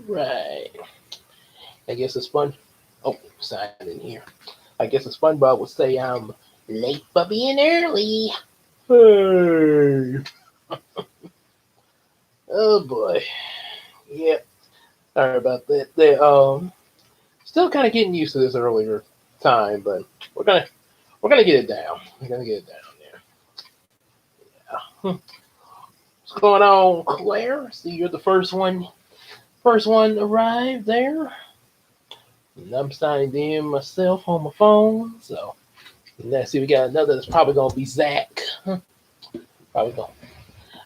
Right. I guess it's fun. Oh, sign in here. I guess a SpongeBob would say I'm late for being early. Hey. Oh boy. Yeah. Sorry about that. They still kind of getting used to this earlier time, but we're gonna we're gonna get it down. We're gonna get it down there. Yeah. What's going on, Claire? See, you're the first one arrived there. And I'm signed in myself on my phone, so let's see. We got another that's probably gonna be Zach. Probably gonna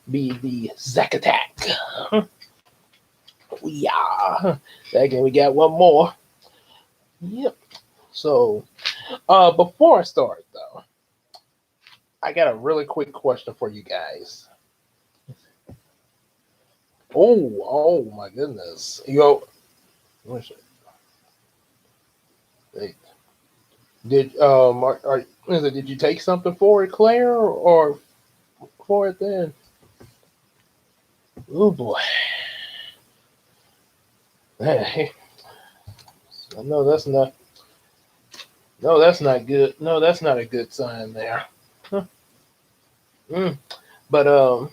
be the Zack attack. Yeah. Again, we got one more. Yep. So, before I start though, I got a really quick question for you guys. Oh my goodness. What's it? Hey, did you take something for it, Claire, or for it then? Oh boy. Hey, no, that's not. No, that's not good. No, that's not a good sign there. Huh. Mm. But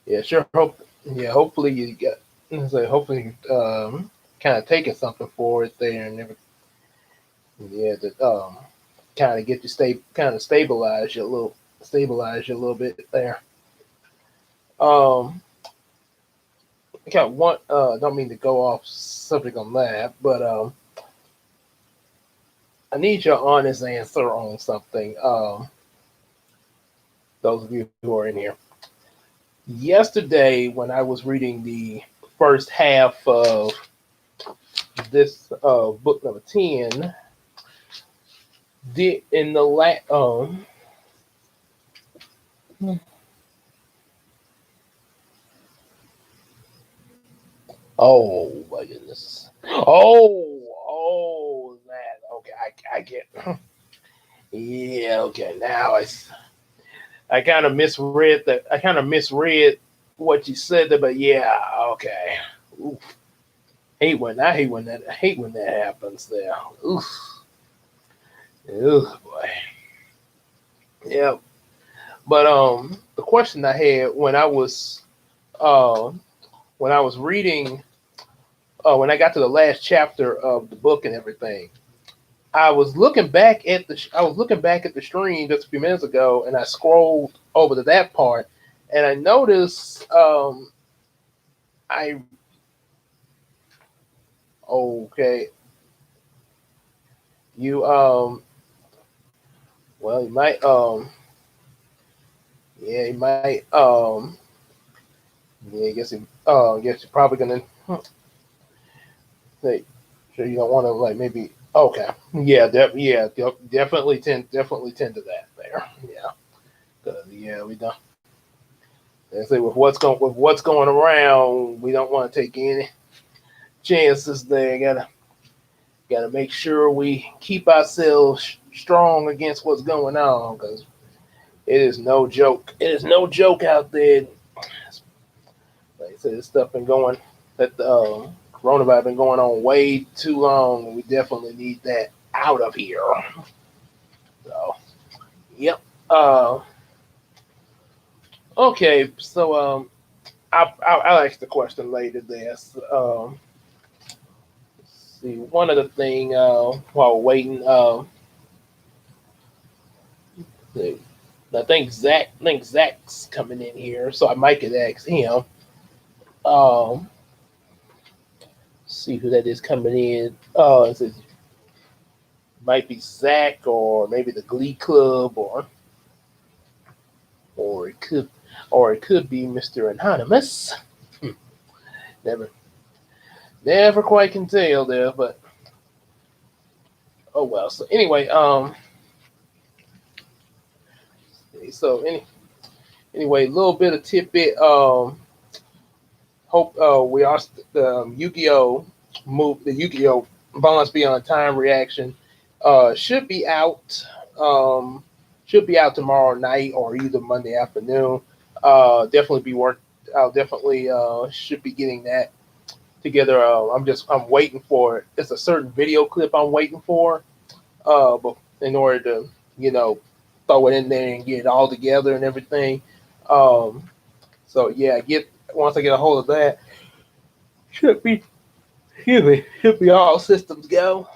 yeah, sure. Hopefully you got. Hopefully kind of taking something for it there, and never. Yeah, that kind of get you kind of stabilize you a little bit there. Um, I got one. Don't mean to go off subject on that, but I need your honest answer on something. Those of you who are in here. Yesterday, when I was reading the first half of this book number 10, did in the oh my goodness. Oh, that. Okay, I get. Yeah, okay. Now I kind of misread that. I kind of misread what you said there, but yeah, okay. Oof. I hate when that happens there. Oof. Oof, boy. Yeah. But the question I had when I was reading when I got to the last chapter of the book and everything, I was looking back at the stream just a few minutes ago, and I scrolled over to that part, and I noticed I okay you well you might yeah you might yeah I guess you're probably gonna say sure you don't want to like maybe okay yeah definitely tend to that there yeah 'cause, yeah we don't. They say with what's going around, we don't want to take any chances there. Gotta make sure we keep ourselves strong against what's going on because it is no joke. It is no joke out there. Like I said, this stuff been going that the coronavirus been going on way too long, and we definitely need that out of here. So, yep. Okay, so I'll ask the question later. This see one other thing while waiting. See, I think Zach's coming in here, so I might could ask him. Um, see who that is coming in. It might be Zach or maybe the Glee Club or it could or it could be Mr. Anonymous. Hmm, never never quite can tell there, but oh well. So anyway, so anyway, a little bit of tidbit. Hope we are the Yu-Gi-Oh move the Yu-Gi-Oh Bonds Beyond Time reaction should be out should be out tomorrow night or either Monday afternoon. Definitely be work. I'll definitely should be getting that together. I'm waiting for it. It's a certain video clip I'm waiting for. But in order to throw it in there and get it all together and everything. Um, so yeah, get once I get a hold of that, should be should be all systems go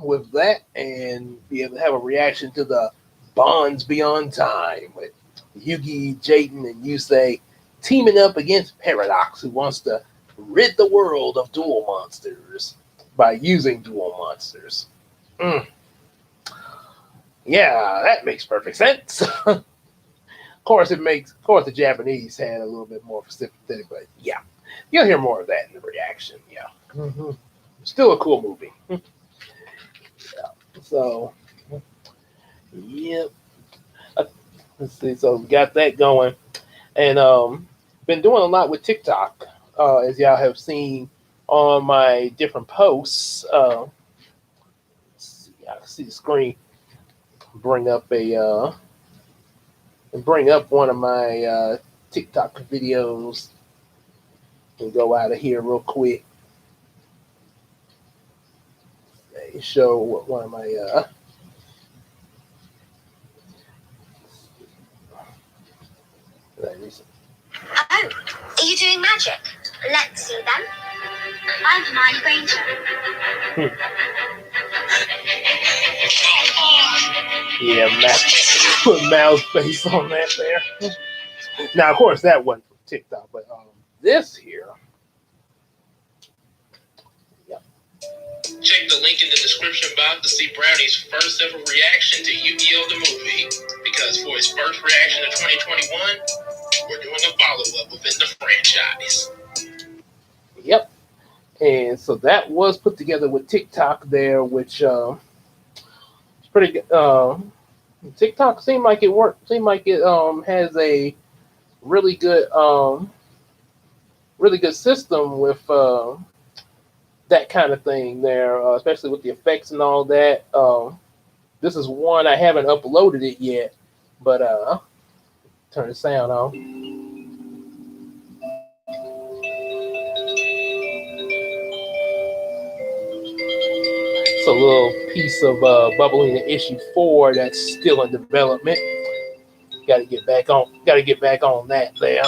with that, and be able to have a reaction to the Bonds Beyond Time with Yugi, Jaden, and Yusei teaming up against Paradox, who wants to rid the world of dual monsters by using dual monsters. Mm, yeah, that makes perfect sense. Of course, Of course, the Japanese had a little bit more sympathetic, but yeah, you'll hear more of that in the reaction. Yeah, still a cool movie. So, yep. Let's see. So we got that going, and been doing a lot with TikTok, as y'all have seen on my different posts. Let's see, I can see the screen. Bring up one of my TikTok videos and go out of here real quick. Show what one of my Oh, are you doing magic? Let's see then. I'm Hermione Granger. Yeah, put mouse face on that there. Now, of course, that wasn't from TikTok, but this here. Yep. Check the link in the description box to see Brownie's first ever reaction to Yu-Gi-Oh! The movie. Because for his first reaction to 2021, we're doing a follow-up within the franchise. Yep. And so that was put together with TikTok there, which is pretty good. TikTok seemed like it worked. Seemed like it has a really good system with that kind of thing there, especially with the effects and all that. This is one I haven't uploaded it yet, but turn the sound on. It's a little piece of bubbling in issue 4 that's still in development. Got to get back on that there.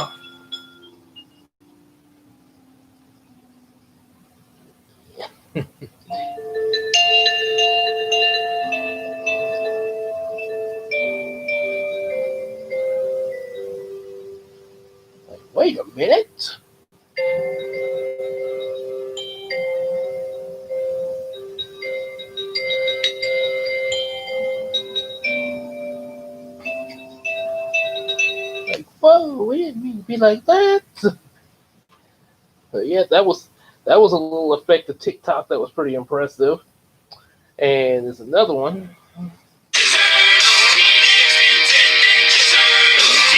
Wait a minute. Like, whoa, we didn't mean to be like that. But yeah, that was a little effect of TikTok that was pretty impressive. And there's another one.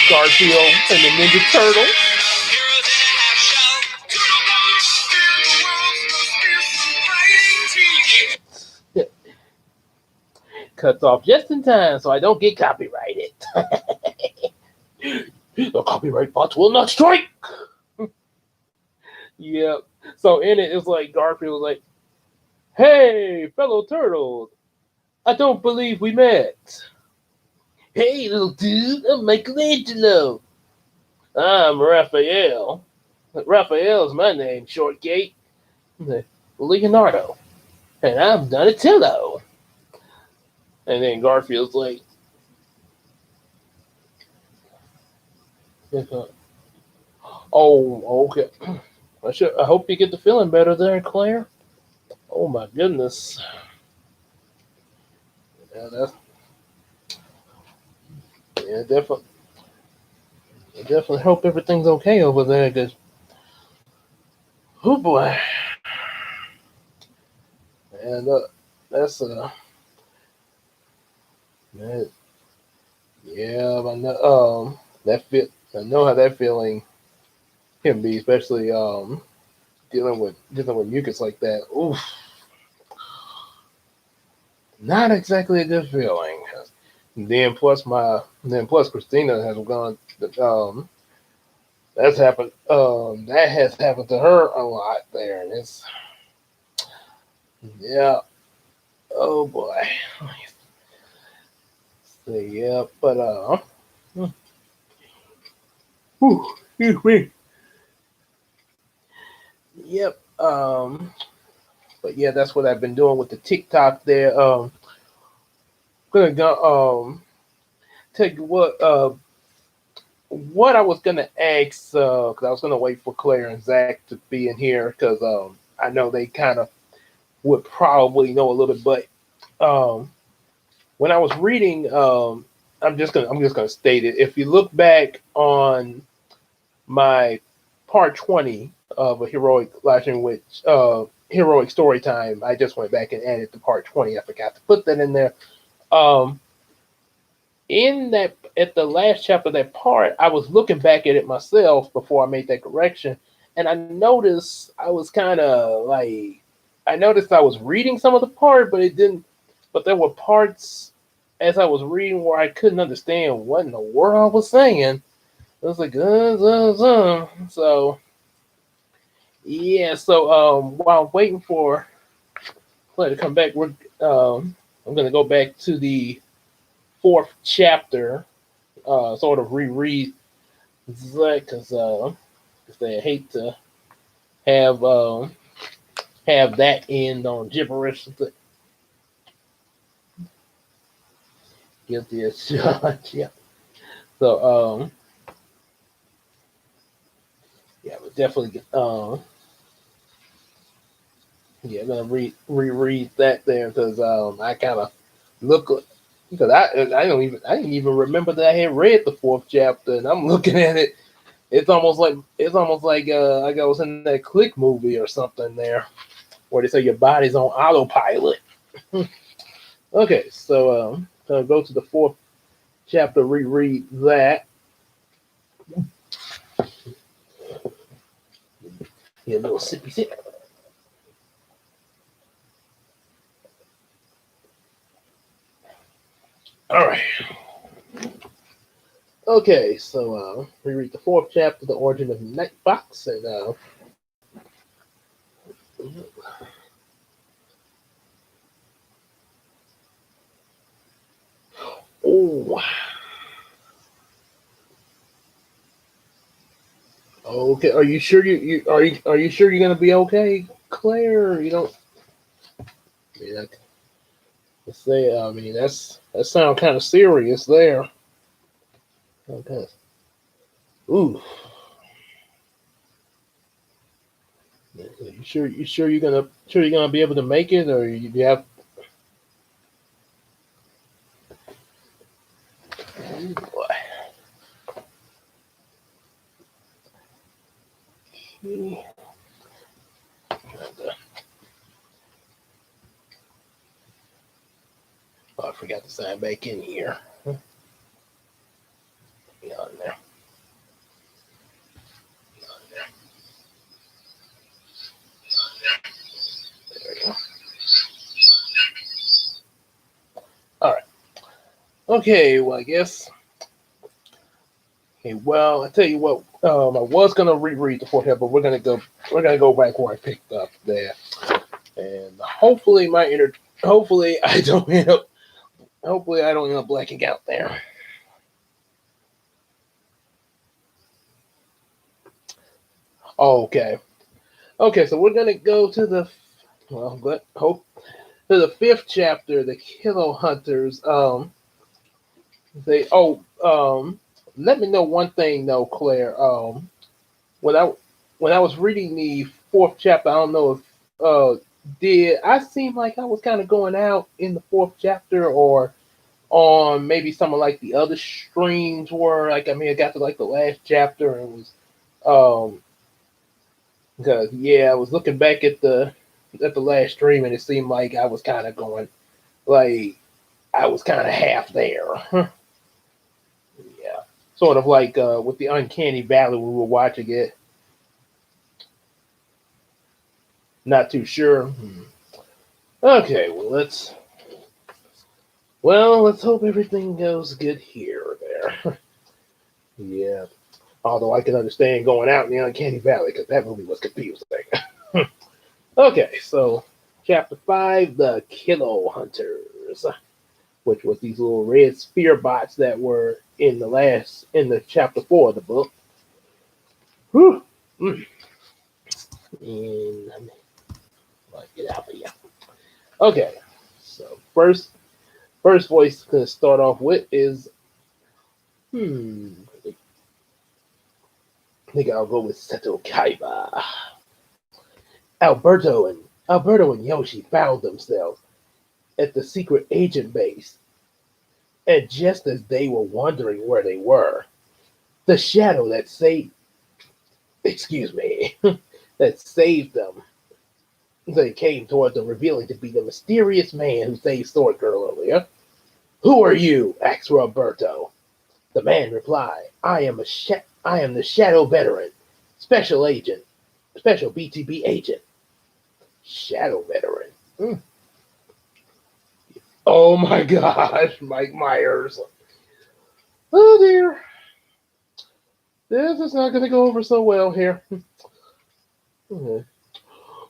Garfield and the Ninja Turtles. Cuts off just in time so I don't get copyrighted. The copyright bots will not strike. Yep. So in it, it's like Garfield was like, "Hey, fellow turtles, I don't believe we met. Hey, little dude, I'm Michelangelo. I'm Raphael. Raphael's my name, Shortgate. Leonardo. And I'm Donatello." And then Garfield's like, "Oh, okay. I hope you get the feeling better there, Claire. Oh my goodness. Yeah, definitely. I definitely hope everything's okay over there, because, oh boy, and that's man, yeah, I know I know how that feeling can be, especially dealing with mucus like that. Oof, not exactly a good feeling. Then plus Christina has gone That's happened. That has happened to her a lot there, and it's yeah. Oh boy. So yeah, but whew, excuse me. Yep. But yeah, that's what I've been doing with the TikTok there. Gonna go. Tell you what I was gonna ask, because I was gonna wait for Claire and Zach to be in here, because I know they kind of would probably know a little bit, but when I was reading, I'm just gonna state it. If you look back on my part 20 of a heroic lashing witch heroic story time, I just went back and added the part 20. I forgot to put that in there. Um, in that at the last chapter of that part, I was looking back at it myself before I made that correction, and I noticed I was kind of like I noticed I was reading some of the part, but it didn't. But there were parts as I was reading where I couldn't understand what in the world I was saying. It was like so yeah. So while I'm waiting for Claire to come back, I'm gonna go back to the fourth chapter, sort of reread that because they hate to have have that end on gibberish. Guilty as charged. Yeah. So yeah, but definitely yeah, I'm gonna reread that there because I kind of look because I didn't even remember that I had read the fourth chapter, and I'm looking at it. It's almost like I was in that Click movie or something there, where they say your body's on autopilot. Okay, so gonna go to the fourth chapter, reread that. Get a little sippy sip. All right. Okay, so reread the fourth chapter, the origin of Nightfox, and oh, okay. Are you sure you sure you're gonna be okay, Claire? You don't. I mean, let's say. I mean, that sounds kind of serious there. Okay. Ooh. You sure you're gonna be able to make it, or you have? Ooh, boy. Oh, I forgot to sign back in here. Be on there. There we go. All right. Okay. Well, I guess. Okay. Well, I tell you what. I was gonna reread the fourth, but we're gonna go. We're gonna go back where I picked up there, and hopefully Hopefully I don't end up. Hopefully I don't end up blacking out there. Okay. Okay. So we're gonna go to the. Well, but hope to the fifth chapter, the Kilo Hunters. They let me know one thing though, Claire. When I when I was reading the fourth chapter, I don't know if did I seem like I was kind of going out in the fourth chapter, or on maybe some of like the other streams were like I mean I got to like the last chapter and it was because yeah I was looking back at the last stream and it seemed like I was kind of going like I was kind of half there. Yeah, sort of like with the Uncanny Valley we were watching it. Not too sure. Okay, well let's hope everything goes good here or there. Yeah. Although I can understand going out in the Uncanny Valley because that movie was confusing. Okay, so chapter 5, the Kilo Hunters, which was these little red spear bots that were in the chapter 4 of the book. Whew. Mm. And let me get out of here. Okay, so first voice to start off with is I think I'll go with Seto Kaiba. Alberto and Yoshi found themselves at the secret agent base, and just as they were wondering where they were, the shadow that saved that saved them, they came towards them, revealing to be the mysterious man who saved Sword Girl earlier. "Who are you?" asked Roberto. The man replied, I am the Shadow Veteran, special BTB agent. Shadow Veteran. Mm. Oh my gosh, Mike Myers. Oh dear. This is not going to go over so well here.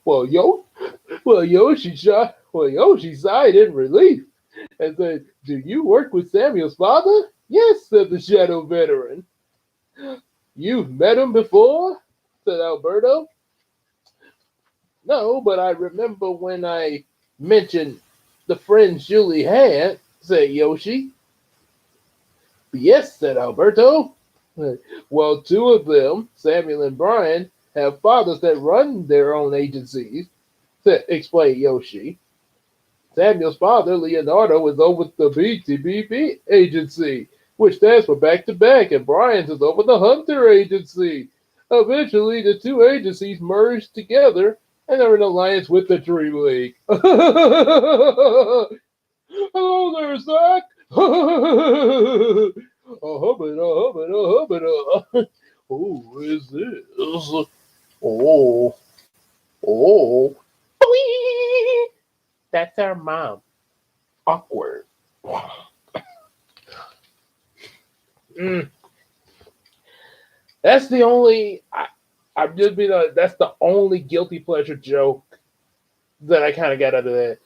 Well, Yoshi sighed in relief and said, "Do you work with Samuel's father?" "Yes," said the Shadow Veteran. "You've met him before?" said Alberto. "No, but I remember when I mentioned the friends Julie had," said Yoshi. "Yes," said Alberto. "Well, two of them, Samuel and Brian, have fathers that run their own agencies," explained Yoshi. "Samuel's father, Leonardo, is over the BTBB agency, which stands for Back to Back, and Brian's is over the Hunter agency. Eventually, the two agencies merged together and are in alliance with the Dream League." "Hello there, Zach." A hubbard, a hubbard. Who is this? Oh. Whee! That's our mom. Awkward. That's the only. I'm just being honest, that's the only guilty pleasure joke that I kind of got out of that.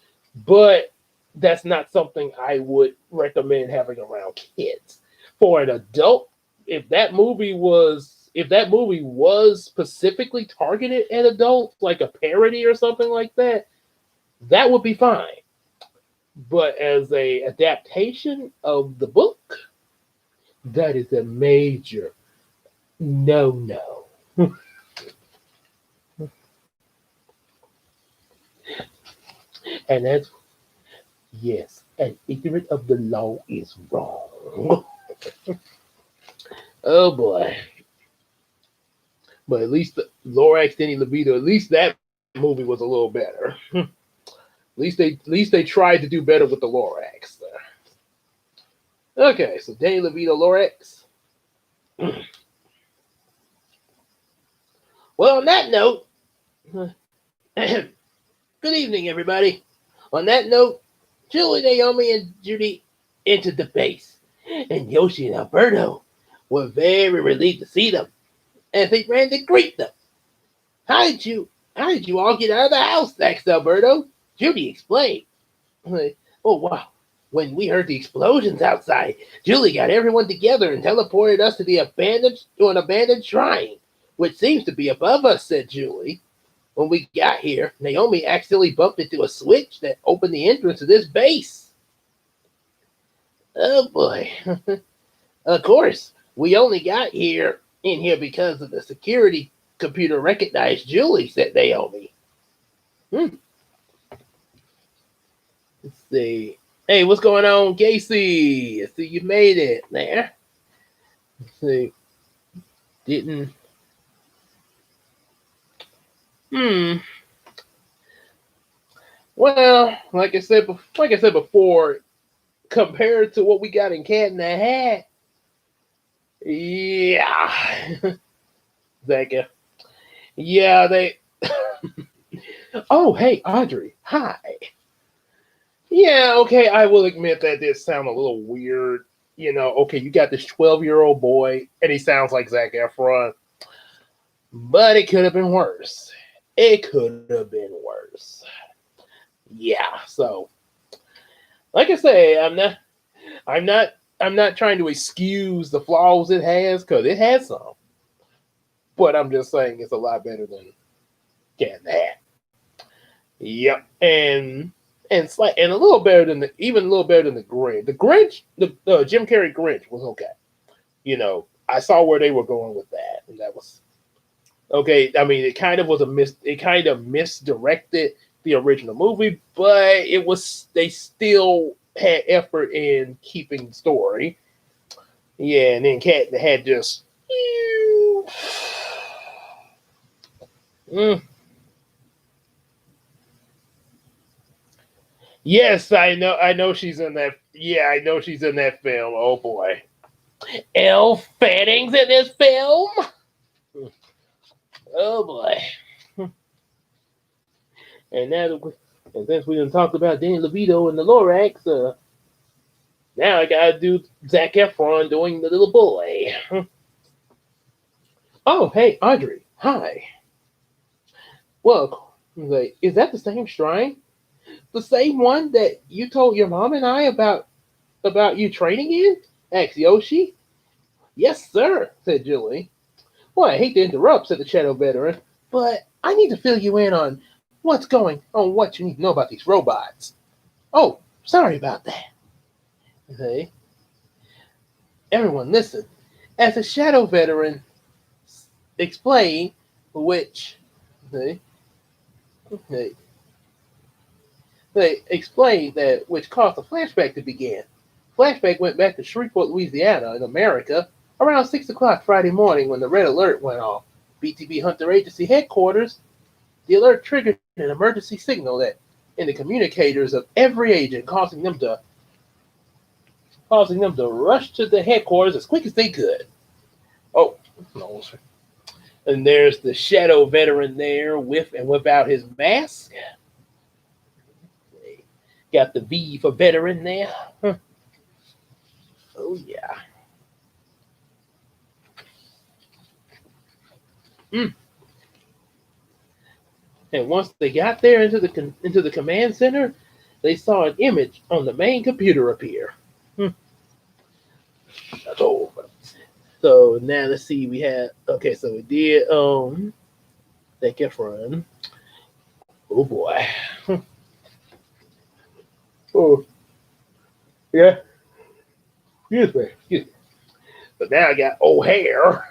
But that's not something I would recommend having around kids. For an adult, if that movie was specifically targeted at adults, like a parody or something like that, that would be fine. But as a adaptation of the book, that is a major no. And that's, yes, and ignorant of the law is wrong. Oh boy. But at least the Lorax, Danny DeVito, at least that movie was a little better. At least they tried to do better with the Lorax there. Okay, so Danny DeVito, Lorax. Well, on that note, good evening, everybody. On that note, Julie, Naomi, and Judy entered the base, and Yoshi and Alberto were very relieved to see them as they ran to greet them. How did you all get out of the house?" asked Alberto. Judy explained. "Oh, wow. When we heard the explosions outside, Julie got everyone together and teleported us to an abandoned shrine, which seems to be above us," said Julie. "When we got here, Naomi accidentally bumped into a switch that opened the entrance to this base." Oh boy. Of course, we only got in here because of the security computer recognized Julie, said Naomi. Let's see. Hey, what's going on, Casey? I see you made it there. Let's see. Didn't. Well, like I said before, compared to what we got in Cat in the Hat, yeah, Becca. Yeah, they. Oh, hey, Audrey. Hi. Yeah, okay, I will admit that did sound a little weird. okay, you got this 12-year-old boy, and he sounds like Zac Efron, but it could have been worse. It could have been worse. Yeah. So, like I say, I'm not, I'm not trying to excuse the flaws it has because it has some, but I'm just saying it's a lot better than Cat in the Hat. Yep, and a little better than even a little better than the Grinch. The Grinch, the Jim Carrey Grinch was okay. I saw where they were going with that, and that was okay. I mean, it kind of was it kind of misdirected the original movie, but they still had effort in keeping the story. Yeah, and then Cat in the Hat just. Mm. Yes, I know. I know she's in that. Yeah, I know she's in that film. Oh boy, Elle Fanning's in this film. Oh boy. And since we done talked about Danny DeVito and the Lorax, now I gotta do Zac Efron doing the little boy. Oh, hey, Audrey. Hi. Well, is that the same shrine? The same one that you told your mom and I about you training in? Asked Yoshi. Yes, sir, said Julie. Well, I hate to interrupt, said the Shadow Veteran, but I need to fill you in on what you need to know about these robots. Oh, sorry about that. Okay. Everyone listen. As the Shadow Veteran explained, okay, okay, they explained that which caused the flashback to begin. Flashback went back to Shreveport, Louisiana, in America, around 6 o'clock Friday morning when the red alert went off. BTB Hunter Agency headquarters, the alert triggered an emergency signal that in the communicators of every agent, causing them to rush to the headquarters as quick as they could. Oh, no. And there's the Shadow Veteran there with and without his mask. Got the V for veteran there. Oh yeah. Mm. And once they got there into the command center, they saw an image on the main computer appear. That's all. So now let's see. We had so we did Zac Efron. Oh boy. Oh yeah. Excuse me. But now I got O'Hare.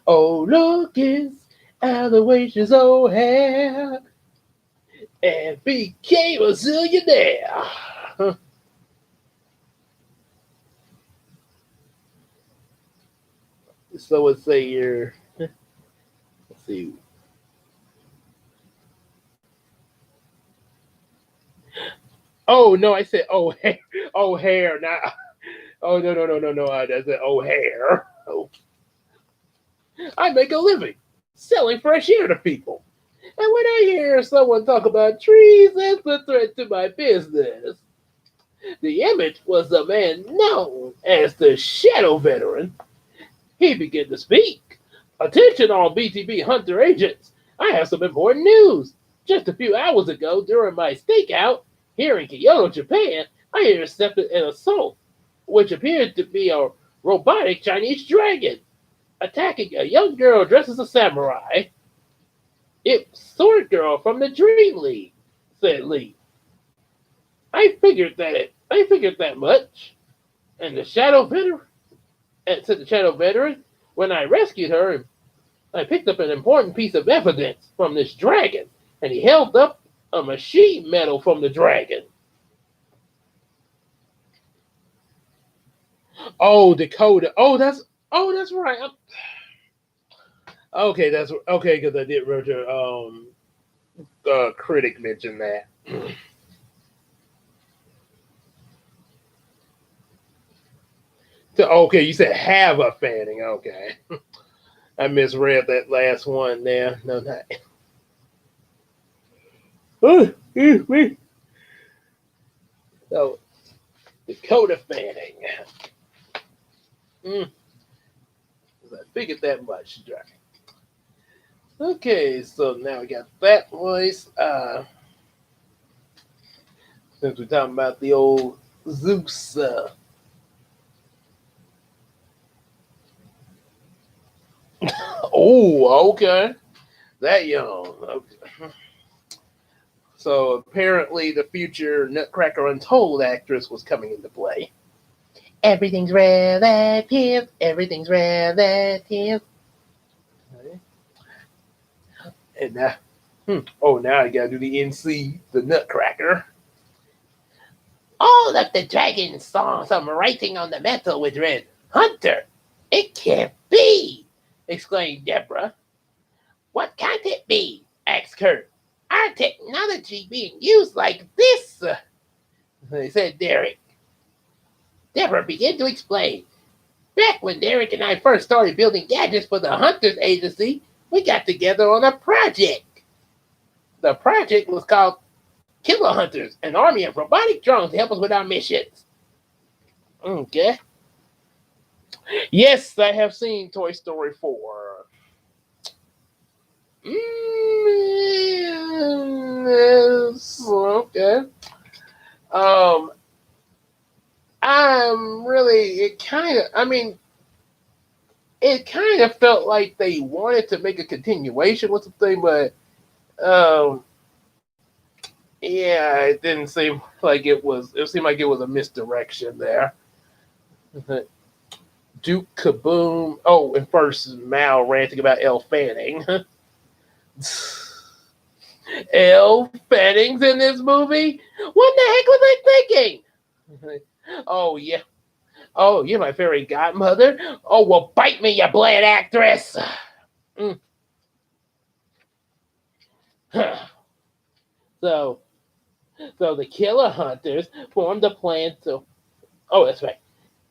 Oh look, it's Aloysius O'Hare, and became a zillionaire. So let's say you're. Let's see. Oh no, I said O'Hare. O'Hare, not. Oh no! I said O'Hare. Oh. I make a living selling fresh air to people, and when I hear someone talk about trees, that's a threat to my business. The image was a man known as the Shadow Veteran. He began to speak. Attention all BTB Hunter agents. I have some important news. Just a few hours ago, during my stakeout here in Kyoto, Japan, I intercepted an assault, which appeared to be a robotic Chinese dragon, attacking a young girl dressed as a samurai. It's Sword Girl from the Dream League, said Lee. I figured that much. And the Shadow Veteran, said the Shadow Veteran, when I rescued her, I picked up an important piece of evidence from this dragon, and he held up a machine medal from the dragon. Oh, Dakota. That's right. Okay, that's okay because I did Roger. Critic mentioned that. So, okay, you said have a fanning. Okay, I misread that last one there. No, not. Oh, excuse me. So, Dakota Fanning. Mm, I figured that much, Jack. Okay, so now we got that voice. Since we're talking about the old Zeus. Oh, okay. That young. Okay. So apparently, the future Nutcracker Untold actress was coming into play. Everything's relative. Everything's relative. Okay. And now, now I gotta do the NC, the Nutcracker. All of the dragons saw some writing on the metal which read, "Hunter." It can't be, exclaimed Deborah. What can't it be? Asked Kurt. Our technology being used like this, said Derek. Deborah began to explain. Back when Derek and I first started building gadgets for the Hunters Agency, we got together on a project. The project was called Killer Hunters, an army of robotic drones to help us with our missions. Okay. Yes, I have seen Toy Story 4. Yes, okay. Um, I'm really, it kind of felt like they wanted to make a continuation with something, but um, yeah, it didn't seem like it seemed like it was a misdirection there. Duke Kaboom. Oh, and first Mal ranting about Elle Fanning. Elle Fanning's in this movie? What the heck was I thinking? Oh, yeah. Oh, you're my fairy godmother? Oh, well, bite me, you bland actress. Mm. so, so the killer hunters formed a plan to. Oh, that's right.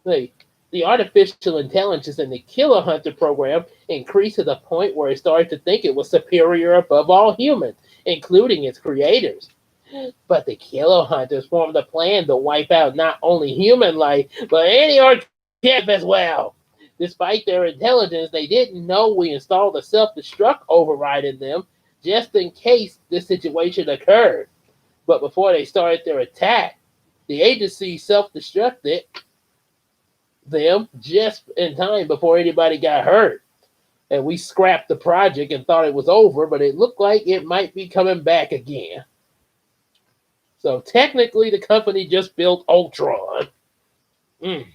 The, the artificial intelligence in the killer hunter program increased to the point where it started to think it was superior above all humans, including its creators. But the killer hunters formed a plan to wipe out not only human life, but any organic as well. Despite their intelligence, they didn't know we installed a self-destruct override in them just in case this situation occurred. But before they started their attack, the agency self-destructed them just in time before anybody got hurt. And we scrapped the project and thought it was over, but it looked like it might be coming back again. So technically, the company just built Ultron. Mm.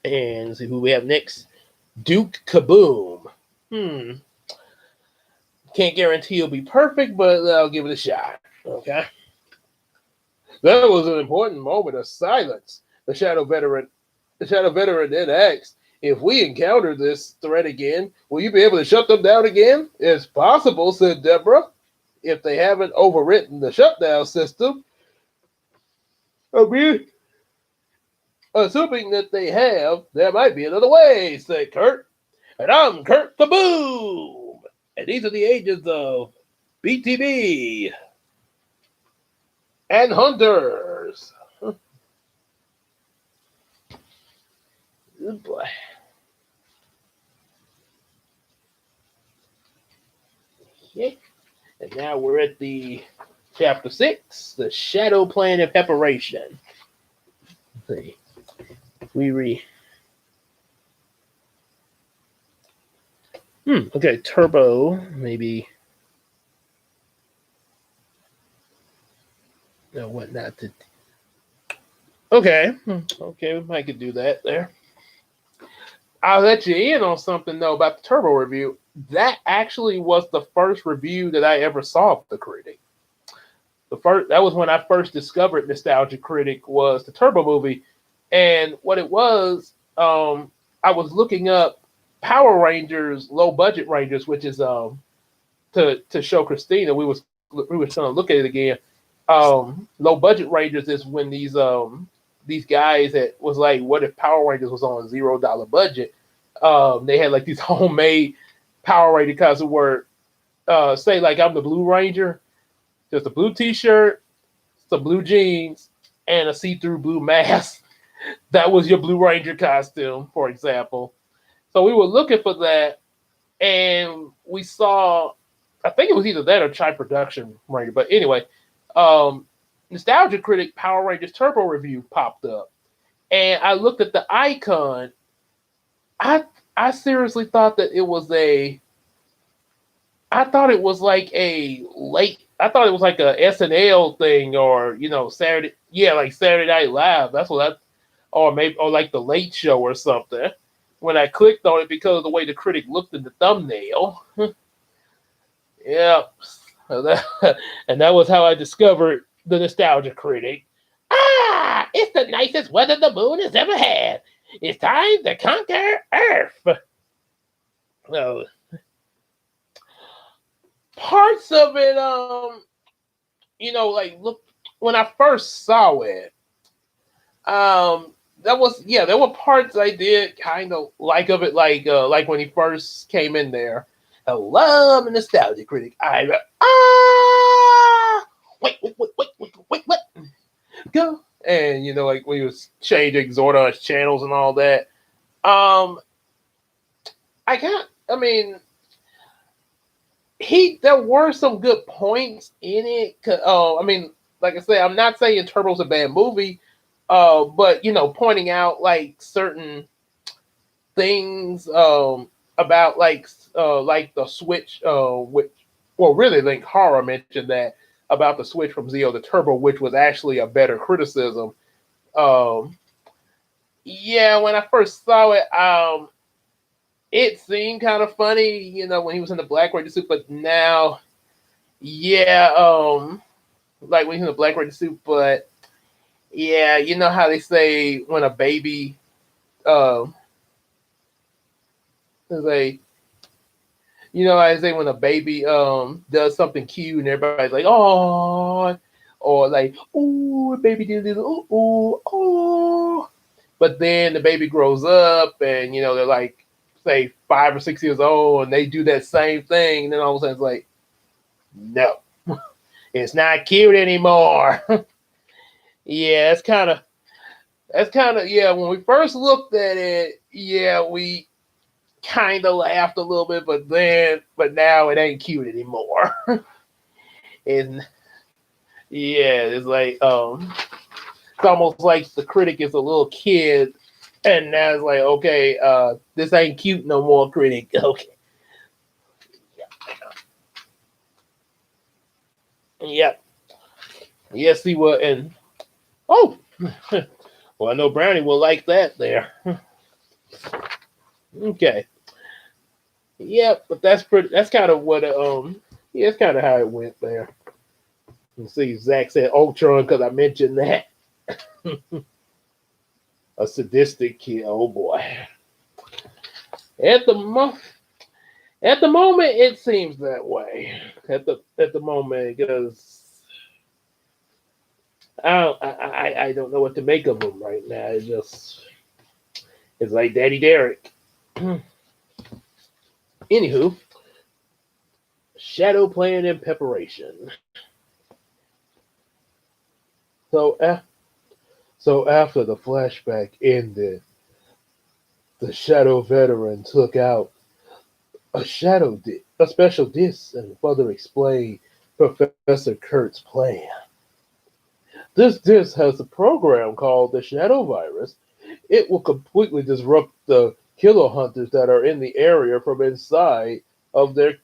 And let's see who we have next. Duke Kaboom. Can't guarantee it'll be perfect, but I'll give it a shot. Okay. That was an important moment of silence. The Shadow Veteran then asked, "If we encounter this threat again, will you be able to shut them down again?" "It's possible," said Deborah, "if they haven't overwritten the shutdown system." I mean, assuming that they have, there might be another way, said Kurt. And I'm Kurt Kaboom. And these are the agents of BTB and Hunters. Good boy. Okay. And now we're at the chapter 6, the Shadow Planet Preparation. Let's see. We read. Okay, Turbo, maybe. No, what not to. Okay. Okay, I could do that there. I'll let you in on something, though, about the Turbo review. That actually was the first review that I ever saw of the Critic. That was when I first discovered Nostalgia Critic was the Turbo movie. And what it was, I was looking up Power Rangers, Low Budget Rangers, which is to show Christina we was trying to look at it again. Low Budget Rangers is when these guys that was like, what if Power Rangers was on a $0 budget? They had like these homemade Power Ranger costumes where say like I'm the Blue Ranger, just a blue T-shirt, some blue jeans, and a see-through blue mask. that was your Blue Ranger costume, for example. So we were looking for that, and we saw, I think it was either that or Chai Production Ranger. But anyway, um, Nostalgia Critic Power Rangers Turbo review popped up, and I looked at the icon. I I seriously thought that it was a. I thought it was like a late. I thought it was like a SNL thing, or Saturday. Yeah, like Saturday Night Live. That's what I, or maybe, or like the Late Show or something. When I clicked on it, because of the way the critic looked in the thumbnail. Yeah, so and that was how I discovered the Nostalgia Critic. Ah, it's the nicest weather the moon has ever had. It's time to conquer Earth. So, parts of it, like, look, when I first saw it, that was, yeah, there were parts I did kind of like of it, like when he first came in there. Hello, I'm a Nostalgia Critic. Wait, what? Go. And, like when he was changing Zordon's channels and all that. I mean, there were some good points in it. I mean, like I said, I'm not saying Turbo's a bad movie, but pointing out like certain things about like the switch, which, well, really, like Horror mentioned that about the switch from Zeo to Turbo, which was actually a better criticism. Yeah, when I first saw it, it seemed kind of funny, when he was in the Black Ranger suit, but now, yeah, like when he's in the Black Ranger suit, but yeah, you know how they say when a baby, they, how I say when a baby does something cute and everybody's like, oh, or like, oh, baby did this, oh. But then the baby grows up and they're like, say 5 or 6 years old, and they do that same thing, and then all of a sudden it's like, no, it's not cute anymore. Yeah, that's kind of, yeah, when we first looked at it, yeah, we kind of laughed a little bit, but now it ain't cute anymore. And yeah, it's like, it's almost like the critic is a little kid, and now it's like, okay, this ain't cute no more, critic. Okay. Yep. Yes, he will. And oh, well, I know Brownie will like that there. Okay. Yep, but that's pretty. That's kind of what. Yeah, that's kind of how it went there. You see, Zach said Ultron because I mentioned that. A sadistic kid. Oh boy. At the moment, it seems that way. At the moment, because I don't know what to make of him right now. It's like Daddy Derek. Anywho, shadow plan and preparation. So after the flashback ended, the Shadow veteran took out a special disc, and further explained Professor Kurt's plan. This disc has a program called the Shadow Virus. It will completely disrupt the killer hunters that are in the area from inside of their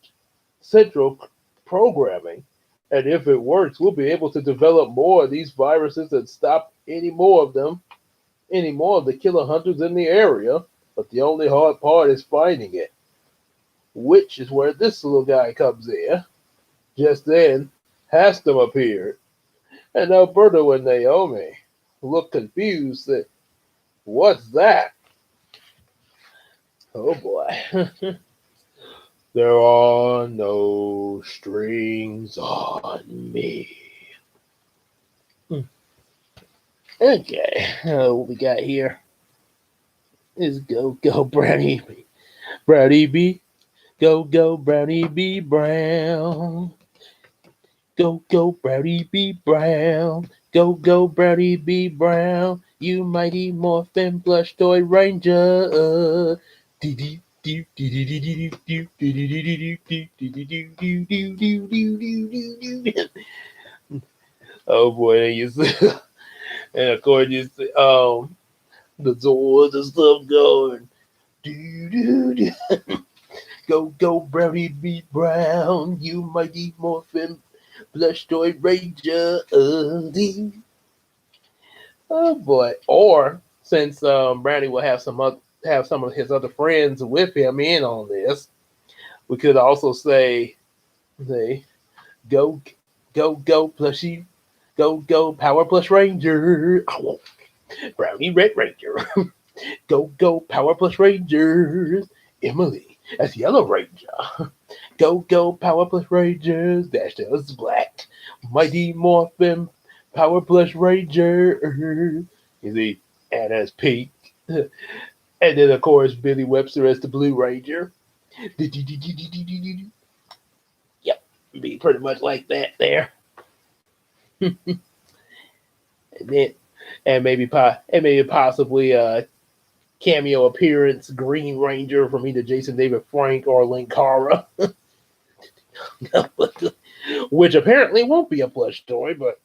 central programming. And if it works, we'll be able to develop more of these viruses and stop any more of the killer hunters in the area. But the only hard part is finding it, which is where this little guy comes in. Just then, Hastem appeared, and Alberto and Naomi looked confused. Said, "What's that?" Oh boy. There are no strings on me. Okay, what we got here is go Brownie B, go Brownie B Brown, go Brownie B Brown, go Brownie B Brown. You mighty morphin plush toy ranger. Oh boy, and you see, and of course you see the doors and stuff going. Do, do, do. Go, go, Brownie beat Brown, you mighty morphin plush toy ranger. Oh boy! Or since Brownie will have have some of his other friends with him in on this, we could also say go go plushie, go Power Plush Ranger. Oh, Brownie Red Ranger. Go Power Plush Rangers. Emily as Yellow Ranger. Go Power Plush Rangers. Dash as Black. Mighty Morphin Power Plush Ranger. You see, and as Pete. And then, of course, Billy Webster as the Blue Ranger. Yep, be pretty much like that there. and then, maybe possibly cameo appearance Green Ranger from either Jason David Frank or Linkara, which apparently won't be a plush toy, but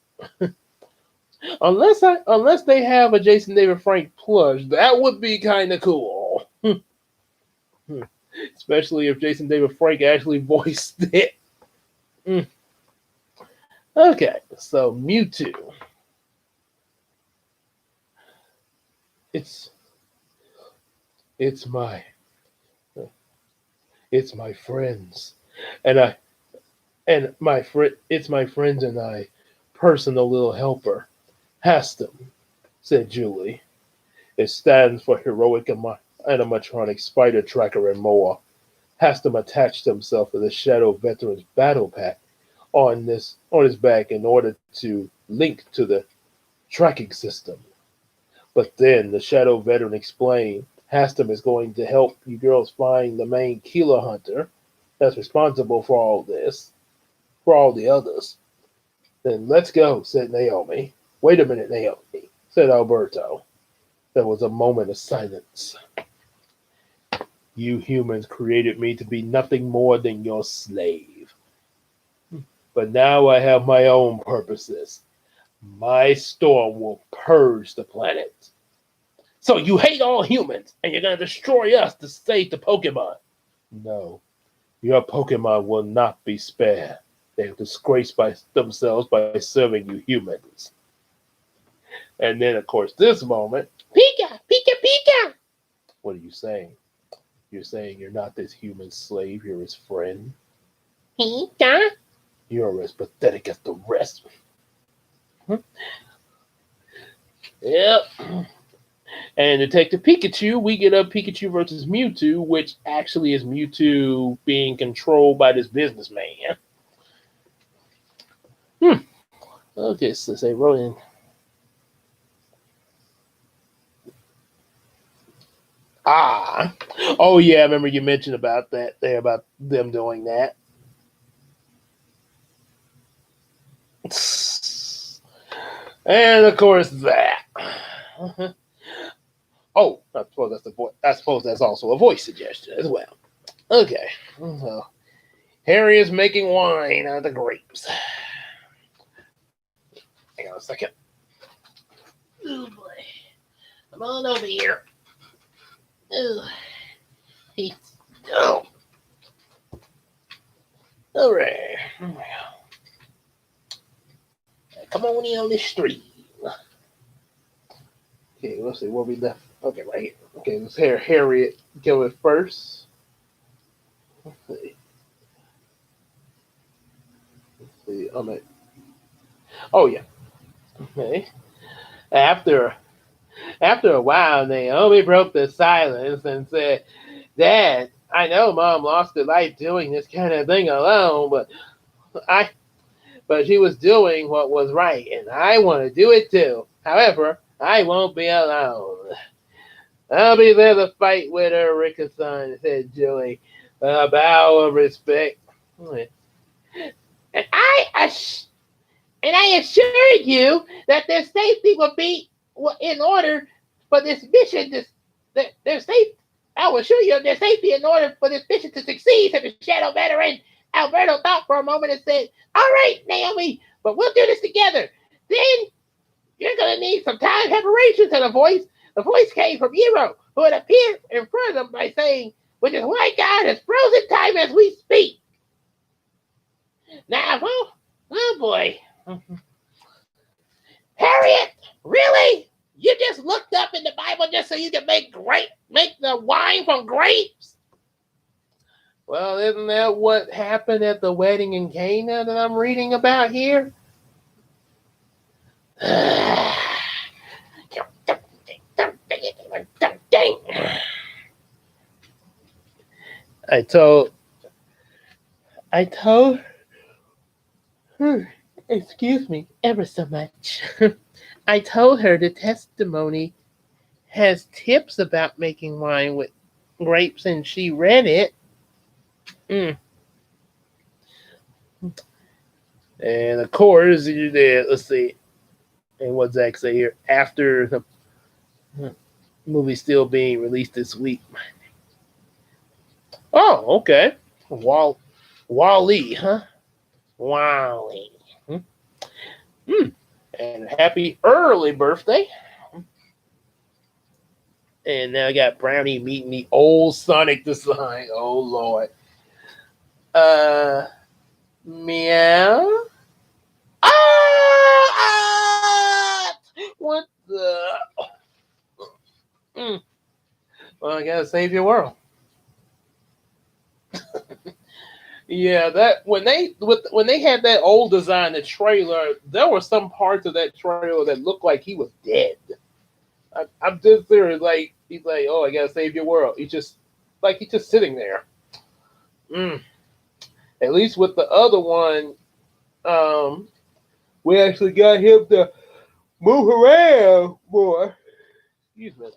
unless they have a Jason David Frank plush, that would be kind of cool. Especially if Jason David Frank actually voiced it. Okay, so Mewtwo. It's it's my it's my friends, and I and my friend it's my friends and I, personal little helper, Hastum, said Julie. It stands for Heroic Animatronic Spider Tracker and More. Hastum attached himself to the Shadow Veterans Battle Pack on his back in order to link to the tracking system. But then the Shadow Veteran explained Hastum is going to help you girls find the main killer hunter that's responsible for all this, for all the others. Then let's go, said Naomi. Wait a minute, Naomi, said Alberto. There was a moment of silence. You humans created me to be nothing more than your slave. But now I have my own purposes. My storm will purge the planet. So you hate all humans, and you're going to destroy us to save the Pokemon. No, your Pokemon will not be spared. They have disgraced themselves by serving you humans. And then, of course, this moment, Pika, Pika, Pika. What are you saying? You're saying you're not this human slave, you're his friend? Pika? You're as pathetic as the rest. Yep. And Detective Pikachu, we get a Pikachu versus Mewtwo, which actually is Mewtwo being controlled by this businessman. Okay, so say rolling. Oh yeah, I remember you mentioned about that there, about them doing that. And of course that. Oh, I suppose that's the voice. I suppose that's also a voice suggestion as well. Okay, so Harry is making wine out of the grapes. Hang on a second. Oh boy, come on over here. Oh, oh. All right. Come on in on this street. Okay, let's see where we left. Okay, right here. Okay, let's hear Harriet go it first. Let's see. Oh yeah. Okay. After a while, Naomi broke the silence and said, "Dad, I know Mom lost her life doing this kind of thing alone, but she was doing what was right, and I want to do it too. However, I won't be alone. I'll be there to fight with her, Rickerson," said Julie, with a bow of respect. And I assure you that their safety will be well, in order for this mission, their safety, I will assure you of their safety in order for this mission to succeed, said the Shadow veteran. Alberto thought for a moment and said, all right, Naomi, but we'll do this together. Then you're going to need some time preparation to the voice. The voice came from Hero, who had appeared in front of them by saying, which is why God has frozen time as we speak. Now, oh boy. Harriet, really? You just looked up in the Bible just so you can make the wine from grapes? Well, isn't that what happened at the wedding in Cana that I'm reading about here? I told her, excuse me, ever so much. I told her the testimony has tips about making wine with grapes, and she read it. And of course, let's see, and what Zach say here, after the movie still being released this week. Oh, okay. Wally, huh? Wally. And happy early birthday. And now I got Brownie meeting the old Sonic design. Oh, Lord. Meow. What the? Well, I gotta save your world. Yeah, that when they had that old design, the trailer, there were some parts of that trailer that looked like he was dead. I'm just serious. Like he's like, oh, I gotta save your world. He's just sitting there. At least with the other one, we actually got him to move around more. Excuse me.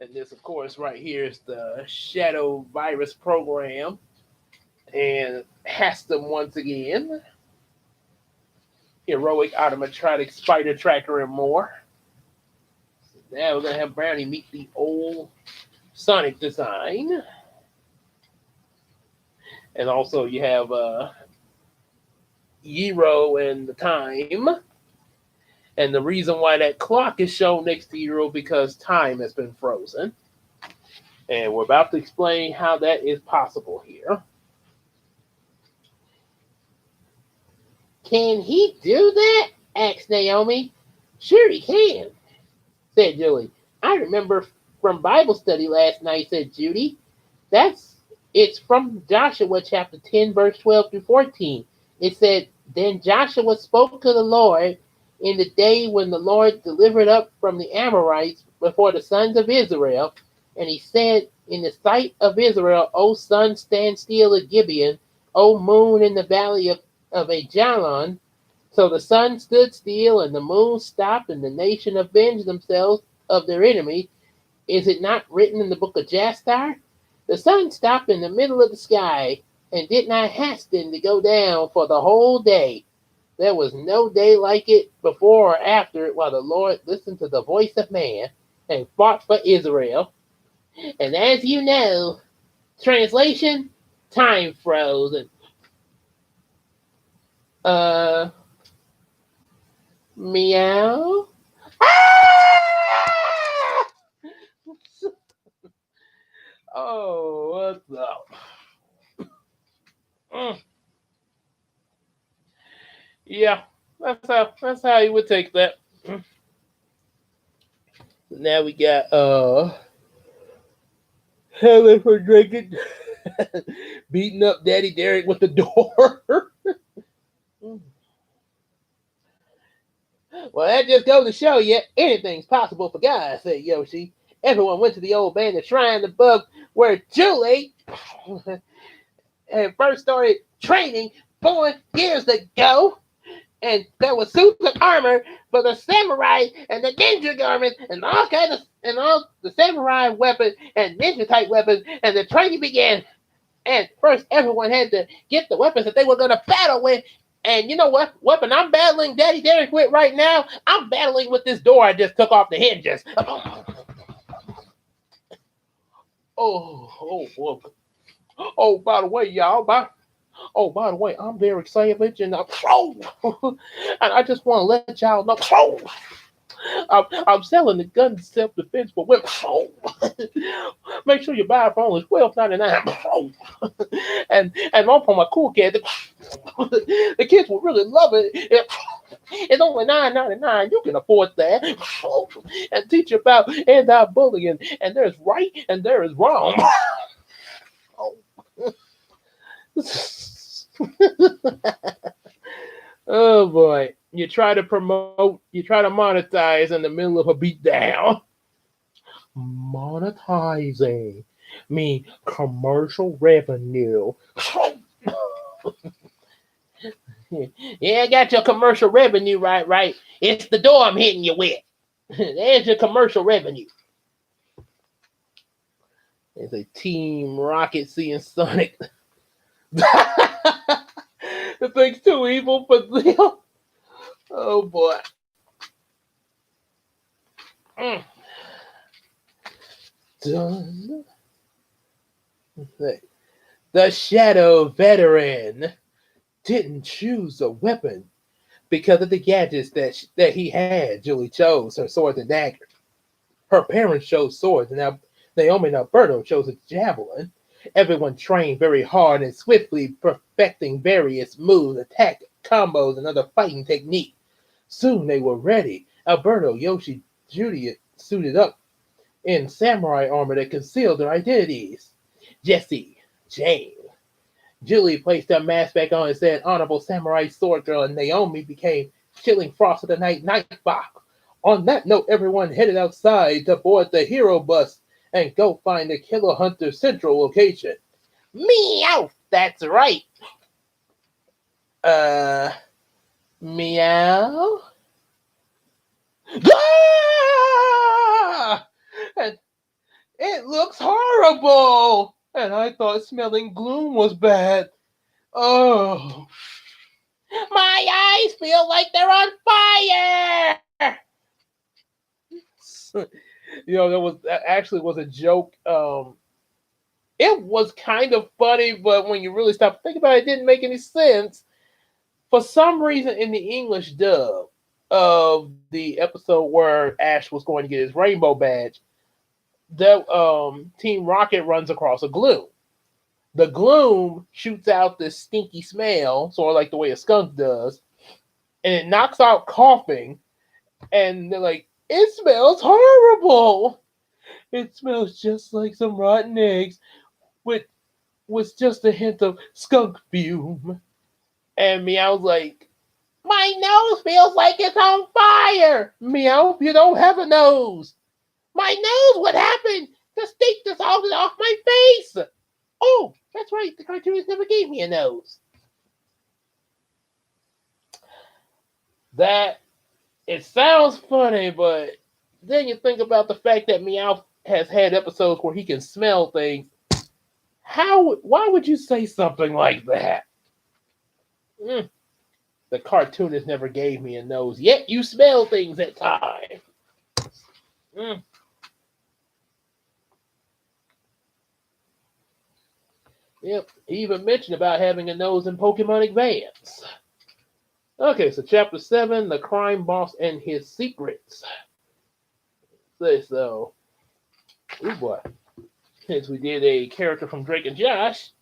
And this, of course, right here is the Shadow Virus program. And Hastem once again. Heroic Automatronic Spider Tracker and more. Now we're going to have Brownie meet the old Sonic design. And also you have Hero and the time. And the reason why that clock is shown next to Hero because time has been frozen. And we're about to explain how that is possible here. Can he do that? Asked Naomi. Sure he can, said Julie. I remember from Bible study last night, said Judy. It's from Joshua chapter 10, verse 12 through 14. It said, then Joshua spoke to the Lord in the day when the Lord delivered up from the Amorites before the sons of Israel. And he said, in the sight of Israel, O sun, stand still at Gibeon, O moon in the valley of Ajalon. So the sun stood still and the moon stopped, and the nation avenged themselves of their enemy. Is it not written in the book of Jastar? The sun stopped in the middle of the sky and did not hasten to go down for the whole day. There was no day like it before or after it, while the Lord listened to the voice of man and fought for Israel. And as you know, translation, time froze. Meow. Ah! Oh, what's up? Yeah, that's how you would take that. Now we got Helen for drinking, beating up Daddy Derek with the door. Well, that just goes to show you anything's possible for God, said Yoshi. Everyone went to the old bandit shrine above where Julie had first started training 4 years ago. And there were suits of armor for the samurai and the ninja garments and all the samurai weapons and ninja type weapons. And the training began. And first, everyone had to get the weapons that they were going to battle with And you know what weapon I'm battling Daddy Derek with right now? I'm battling with this door I just took off the hinges. Oh, oh, by the way, y'all, by the way, I'm Derek Savage, and and I just want to let y'all know, I'm selling the gun self-defense for women. Make sure you buy it for only $12.99. And one for my cool kids. The kids will really love it. It's only $9.99. You can afford that. And teach you about anti-bullying. And there's right and there is wrong. Oh boy. You try to monetize in the middle of a beatdown. Monetizing mean commercial revenue. Yeah, I got your commercial revenue right. It's the door I'm hitting you with. There's your commercial revenue. It's a Team Rocket seeing Sonic. The thing's too evil for them. Oh boy. Mm. Done. The Shadow Veteran didn't choose a weapon because of the gadgets that he had. Julie chose her swords and daggers. Her parents chose swords, and now Naomi and Alberto chose a javelin. Everyone trained very hard and swiftly perfecting various moves, attack combos, and other fighting techniques. Soon they were ready. Alberto, Yoshi, Judy suited up in samurai armor that concealed their identities. Jesse, Jane, Julie placed her mask back on and said, Honorable Samurai Swordgirl, and Naomi became Chilling Frost of the Night Nightfox. On that note, everyone headed outside to board the hero bus and go find the Killer Hunter central location. Meow! That's right. Meow? Ah! And it looks horrible! And I thought smelling gloom was bad. Oh. My eyes feel like they're on fire! That actually was a joke. It was kind of funny, but when you really stop to think about it, it didn't make any sense. For some reason, in the English dub of the episode where Ash was going to get his rainbow badge, Team Rocket runs across a gloom. The gloom shoots out this stinky smell, sort of like the way a skunk does, and it knocks out coughing, and they're like, it smells horrible. It smells just like some rotten eggs with just a hint of skunk fume. And Meow's like, my nose feels like it's on fire. Meow, you don't have a nose. My nose, what happened? The stink dissolved off my face. Oh, that's right. The cartoonist never gave me a nose. It sounds funny, but then you think about the fact that Meow has had episodes where he can smell things. Why would you say something like that? The cartoonist never gave me a nose, yet you smell things at times. Yep, he even mentioned about having a nose in Pokemon Advance. Okay, so Chapter 7, The Crime Boss and His Secrets. So, oh boy. Since we did a character from Drake and Josh.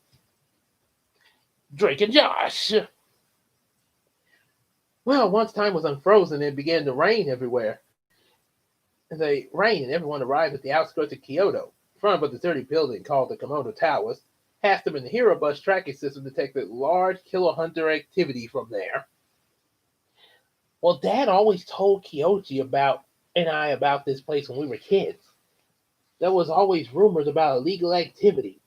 Well, once time was unfrozen, it began to rain everywhere. And everyone arrived at the outskirts of Kyoto, in front of a deserted building called the Komodo Towers. Hastem and the Hero Bus tracking system detected large killer hunter activity from there. Well, Dad always told Kyoji about this place when we were kids. There was always rumors about illegal activity.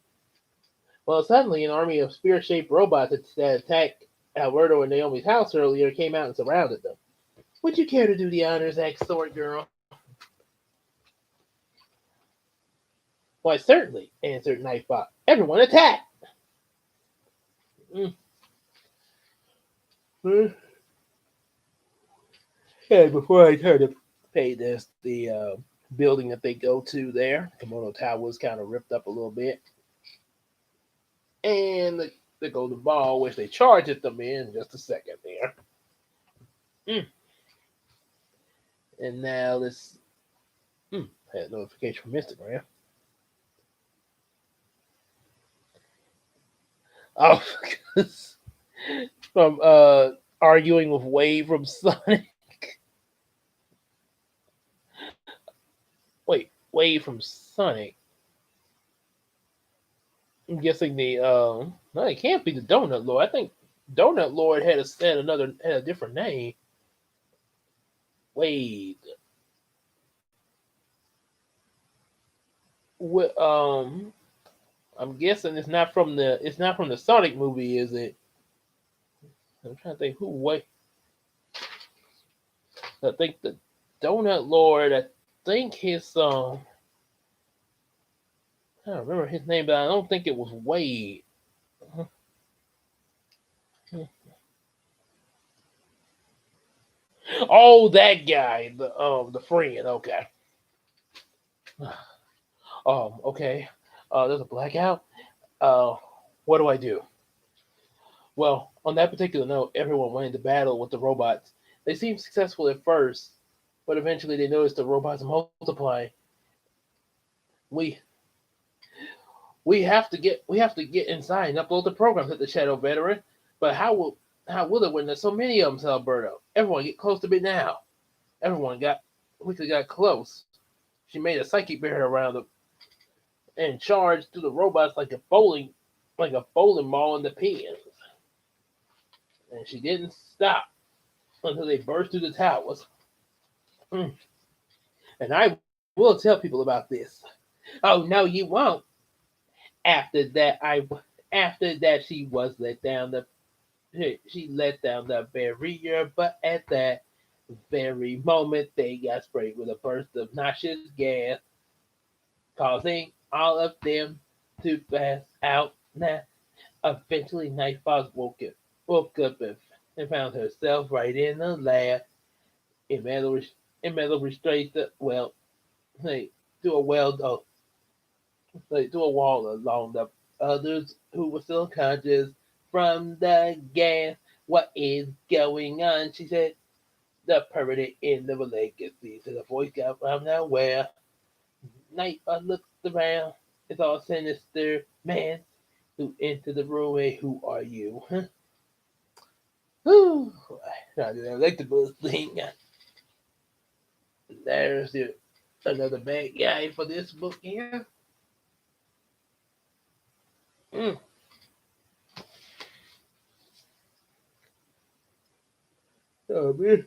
Well, suddenly an army of spear-shaped robots that attacked Alberto and Naomi's house earlier came out and surrounded them. Would you care to do the honors, ex-sword girl? Why, certainly, answered Nightfox. Everyone attack! And before I turn to pay this, the building that they go to there, Kimono Tower is kind of ripped up a little bit. And the Golden Ball, which they charge at them in just a second there. And now let's had a notification from Instagram. Oh, from arguing with Wade from Sonic. Wait, Wade from Sonic. I'm guessing the no, it can't be the Donut Lord. I think Donut Lord had a different name. Wade. What I'm guessing it's not from the Sonic movie, is it? I'm trying to think who Wade. I think the Donut Lord. I think his I don't remember his name, but I don't think it was Wade. Oh, that guy, the friend. Okay. Okay. There's a blackout. Uh, what do I do? Well, on that particular note, everyone went into battle with the robots. They seemed successful at first, but eventually they noticed the robots multiplying. We we have to get inside and upload the programs at the Shadow Veteran. But how will it when there's so many of them, Alberto? Everyone get close to me now. Everyone quickly got close. She made a psychic barrier around them and charged through the robots like a bowling ball in the pins. And she didn't stop until they burst through the towers. Mm. And I will tell people about this. Oh no, you won't. After that, she was let down the she let down the barrier, but at that very moment they got sprayed with a burst of noxious gas, causing all of them to pass out. Now, eventually, Nightfox woke up and found herself right in the lab in metal restraints. Well, like, to a well, to a wall along the others who were still conscious from the gas. What is going on? She said. The permanent end of a legacy. So the voice got from nowhere. Night looked around. It's all sinister. Man who entered the room. Hey, who are you? Huh? Whew. I like the buzz thing. There's another bad guy for this book here. Mm. Oh man.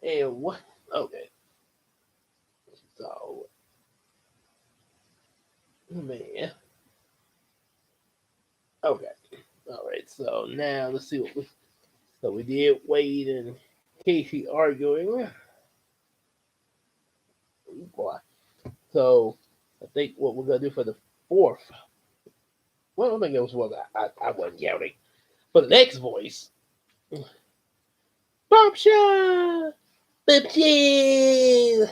And what? Okay. So, man. Okay. All right. So now let's see what we. So we did Wade and Casey arguing. Boy. So I think what we're gonna do for the fourth. Well, I think it was what I wasn't yelling. For the next voice, Bombshell, Bombshell.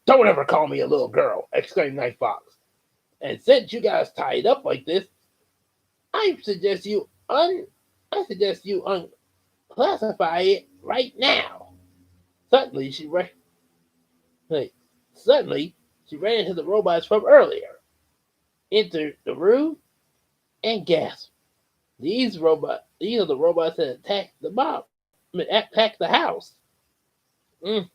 Don't ever call me a little girl! Exclaimed Nightfox. And since you guys tied up like this, I suggest you unclassify it right now. Suddenly she ran. Hey, suddenly she ran into the robots from earlier, entered the room, and gasped. These are the robots that attacked the house. Mm.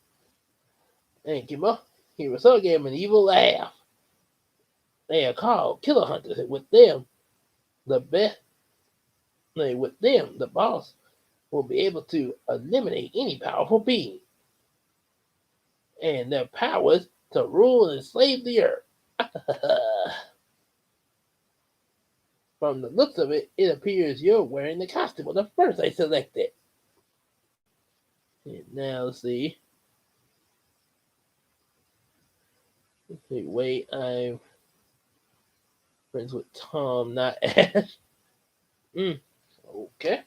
And Kimosato gave him an evil laugh. They are called killer hunters, and the best, with them, the boss will be able to eliminate any powerful being, and their powers to rule and enslave the earth. From the looks of it, it appears you're wearing the costume of the first I selected. And now let's see. Wait, Friends with Tom, not Ash. Mm, okay.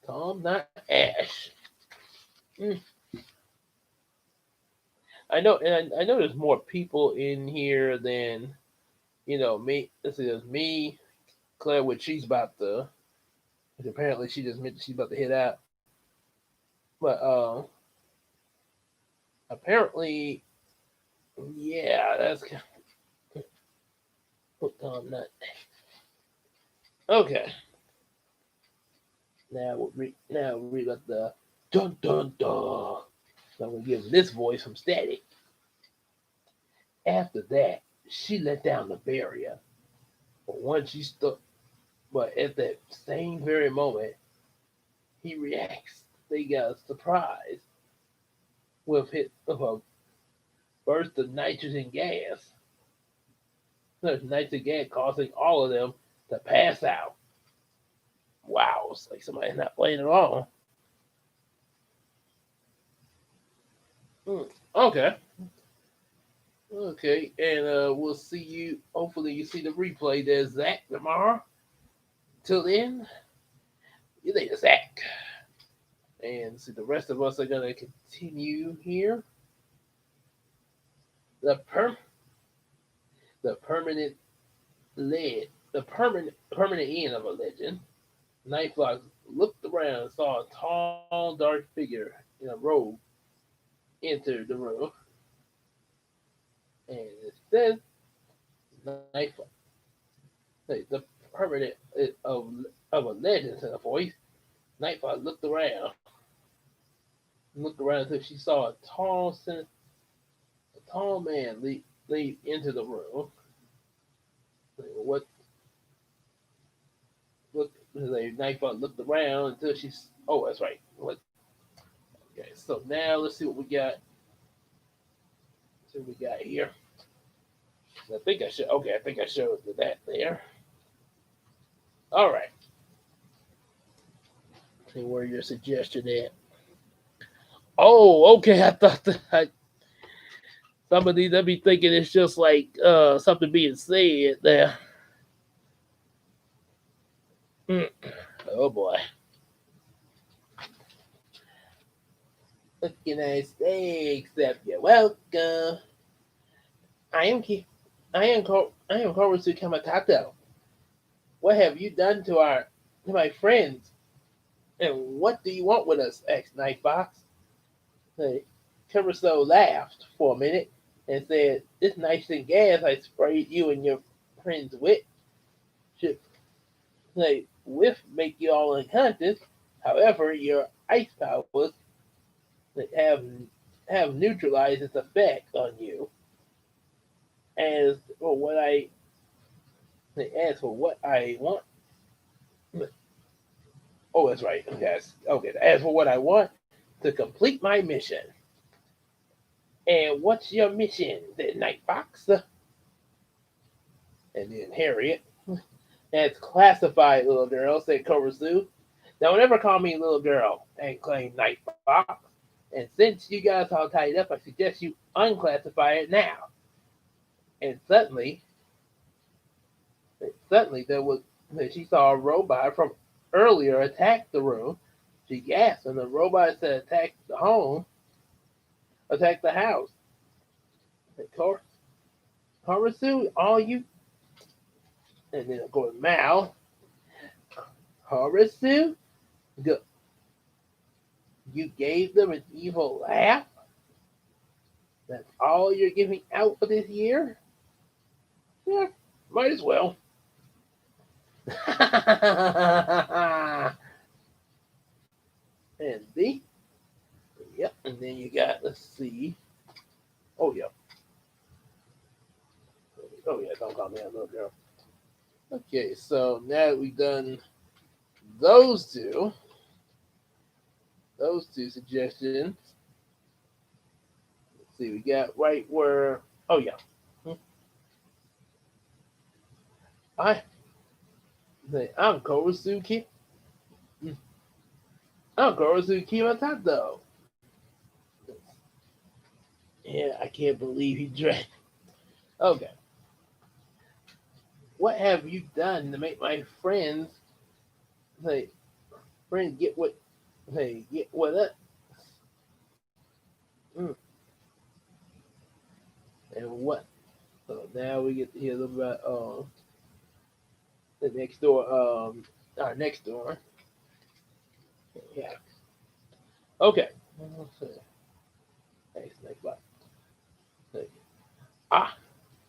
Tom, not Ash. Mm. I know, and I know there's more people in here than me. This is me, Claire, which she's about to. Which apparently she just mentioned she's about to hit out. But apparently, yeah, that's Tom, not okay. Now we read about the dun dun dun. So I'm gonna give this voice from Static. After that, she let down the barrier. But once she stuck, but at that same very moment, he reacts. They got surprised with a burst of nitrogen gas. There's nitrogen gas causing all of them to pass out. Wow, it's like somebody's not playing at all. Okay. Okay, and we'll see you. Hopefully, you see the replay. There's Zach tomorrow. Till then, you later, Zach. And see, the rest of us are gonna continue here. The per the permanent permanent end of a legend. Nightfox looked around and saw a tall, dark figure in a robe enter the room, and it says Nightfox. The permanent of a legend in a voice. Nightfox looked around until she saw a tall man lead into the room. What? Nightfox looked around until she. Oh, that's right. What? Okay, so now let's see what we got. See what we got here. I think I should. Okay, I think I showed that there. All right. See where your suggestion at. Oh, okay. I thought that some of these I'd be thinking it's just like something being said there. Mm. Oh boy. What can I say except you're welcome? I am Ki- I am Horasu Kamatato. What have you done to my friends? And what do you want with us? Asked Nightfox. Hey, Kuroso laughed for a minute and said, "This nitrogen gas I sprayed you and your friends with should whiff make you all unconscious. However, your ice powers have have neutralized its effect on you. As for what I as for what I want, oh, that's right. Yes, okay. As for what I want to complete my mission. And what's your mission, the Night Fox? And then Harriet. That's classified, little girl, said Korasu. Don't ever call me little girl, exclaimed Night Fox. And since you guys all tied up, I suggest you unclassify it now. And suddenly she saw a robot from earlier attack the room. She gasped, and the robot said attack the house. Korasu, all you, and then of course Mal, Korasu, you gave them an evil laugh. That's all you're giving out for this year? Yeah, might as well. And the yep, and then you got let's see. Oh yeah. Oh yeah, don't call me a little girl. Okay, so now that we've done those two suggestions. Let's see, we got right where oh yeah. I I'm Korosuke. I'm Korosuke Matato. Yeah, I can't believe he drank. Okay. what have you done to make my say, friends get with us? Mm. And what? So now we get to hear a little about the next door, our next door. Yeah. Okay. Let's see. Next slide. Ah,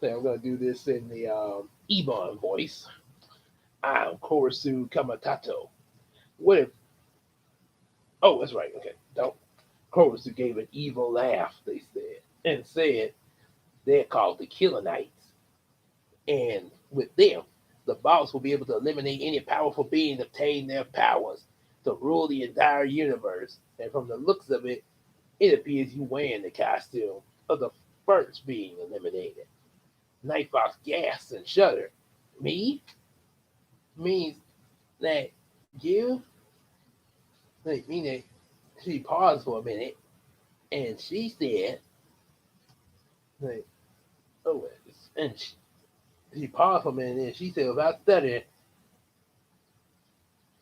so I'm gonna do this in the Ebon voice. I'm Korosu Kamatato. What if? Oh, that's right. Okay. Don't. Korosu gave an evil laugh. They said and said they're called the Killer Knights, and with them, the boss will be able to eliminate any powerful being, obtain their powers to rule the entire universe. And from the looks of it, it appears you wearing the costume of the first being eliminated. Nightfox gasps and shuddered. Me? Means that you? Like, mean that she paused for a minute and she said, like, oh, and she paused for a minute and she said, without stuttering,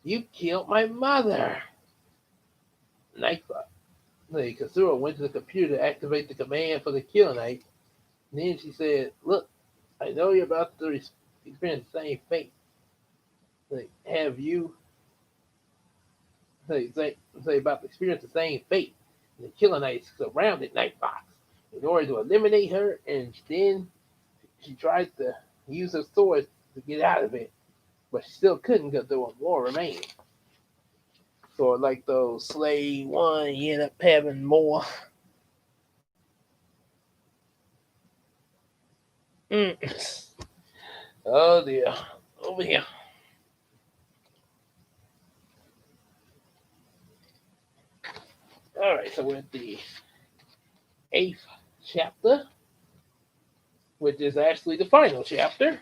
you killed my mother. Nightfox. Like, Kasura went to the computer to activate the command for the Kill Knight. And then she said, look, I know you're about to experience the same fate. Like, have you say about to experience the same fate? And the Killer Knight surrounded Nightfox in order to eliminate her, and then she tried to use her sword to get out of it, but she still couldn't because there were more remaining. So like those slay one, you end up having more. Mm. Oh dear. Over here. All right, so we're at the 8th chapter, which is actually the final chapter.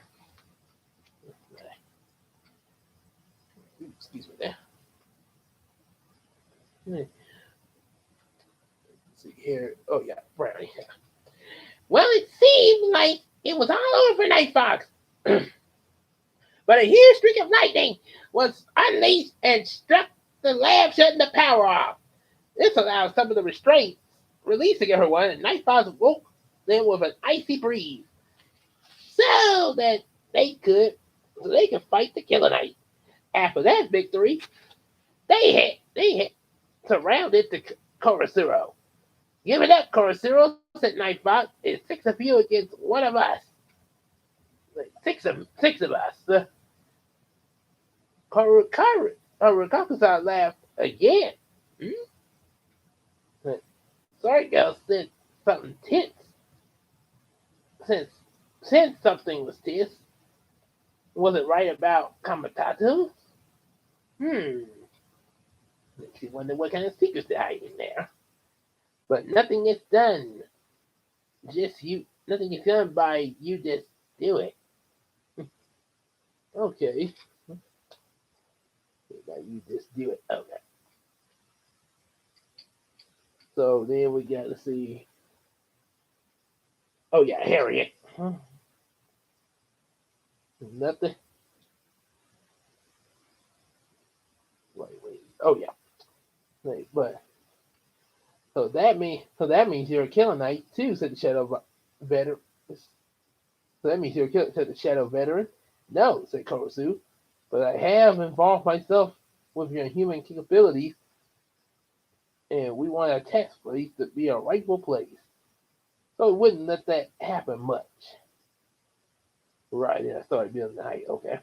Excuse me there. Let's see here. Oh yeah, Brownie. Well, it seemed like it was all over for Nightfox. But a huge streak of lightning was unleashed and struck the lab, shutting the power off. This allowed some of the restraints releasing everyone, and Nightfox woke them with an icy breeze, so that they could fight the Killer Knight. After that victory, they had surrounded the Korosuro. Give it up, Korosuro, said Nightfox. It's 6 of you against one of us. Like, six of us. Kakusa laughed again. Hmm? Sorry, girl, said something tense. Since something was tense, was it right about Kamatato? Makes you wonder what kind of secrets they're hiding there. But nothing is done. Nothing is done by you. Just do it. Okay. You just do it. Okay. So then we got to see. Oh yeah, Harriet. Nothing. Wait. Oh yeah. Wait, but so that means you're a Killer Knight too, said the Shadow Veteran. So that means you're a killer, said the Shadow Veteran. No, said Korosu, but I have involved myself with your human capabilities, and we want our tax place to be a rightful place. So we wouldn't let that happen much. Right, and I started building the height. Okay.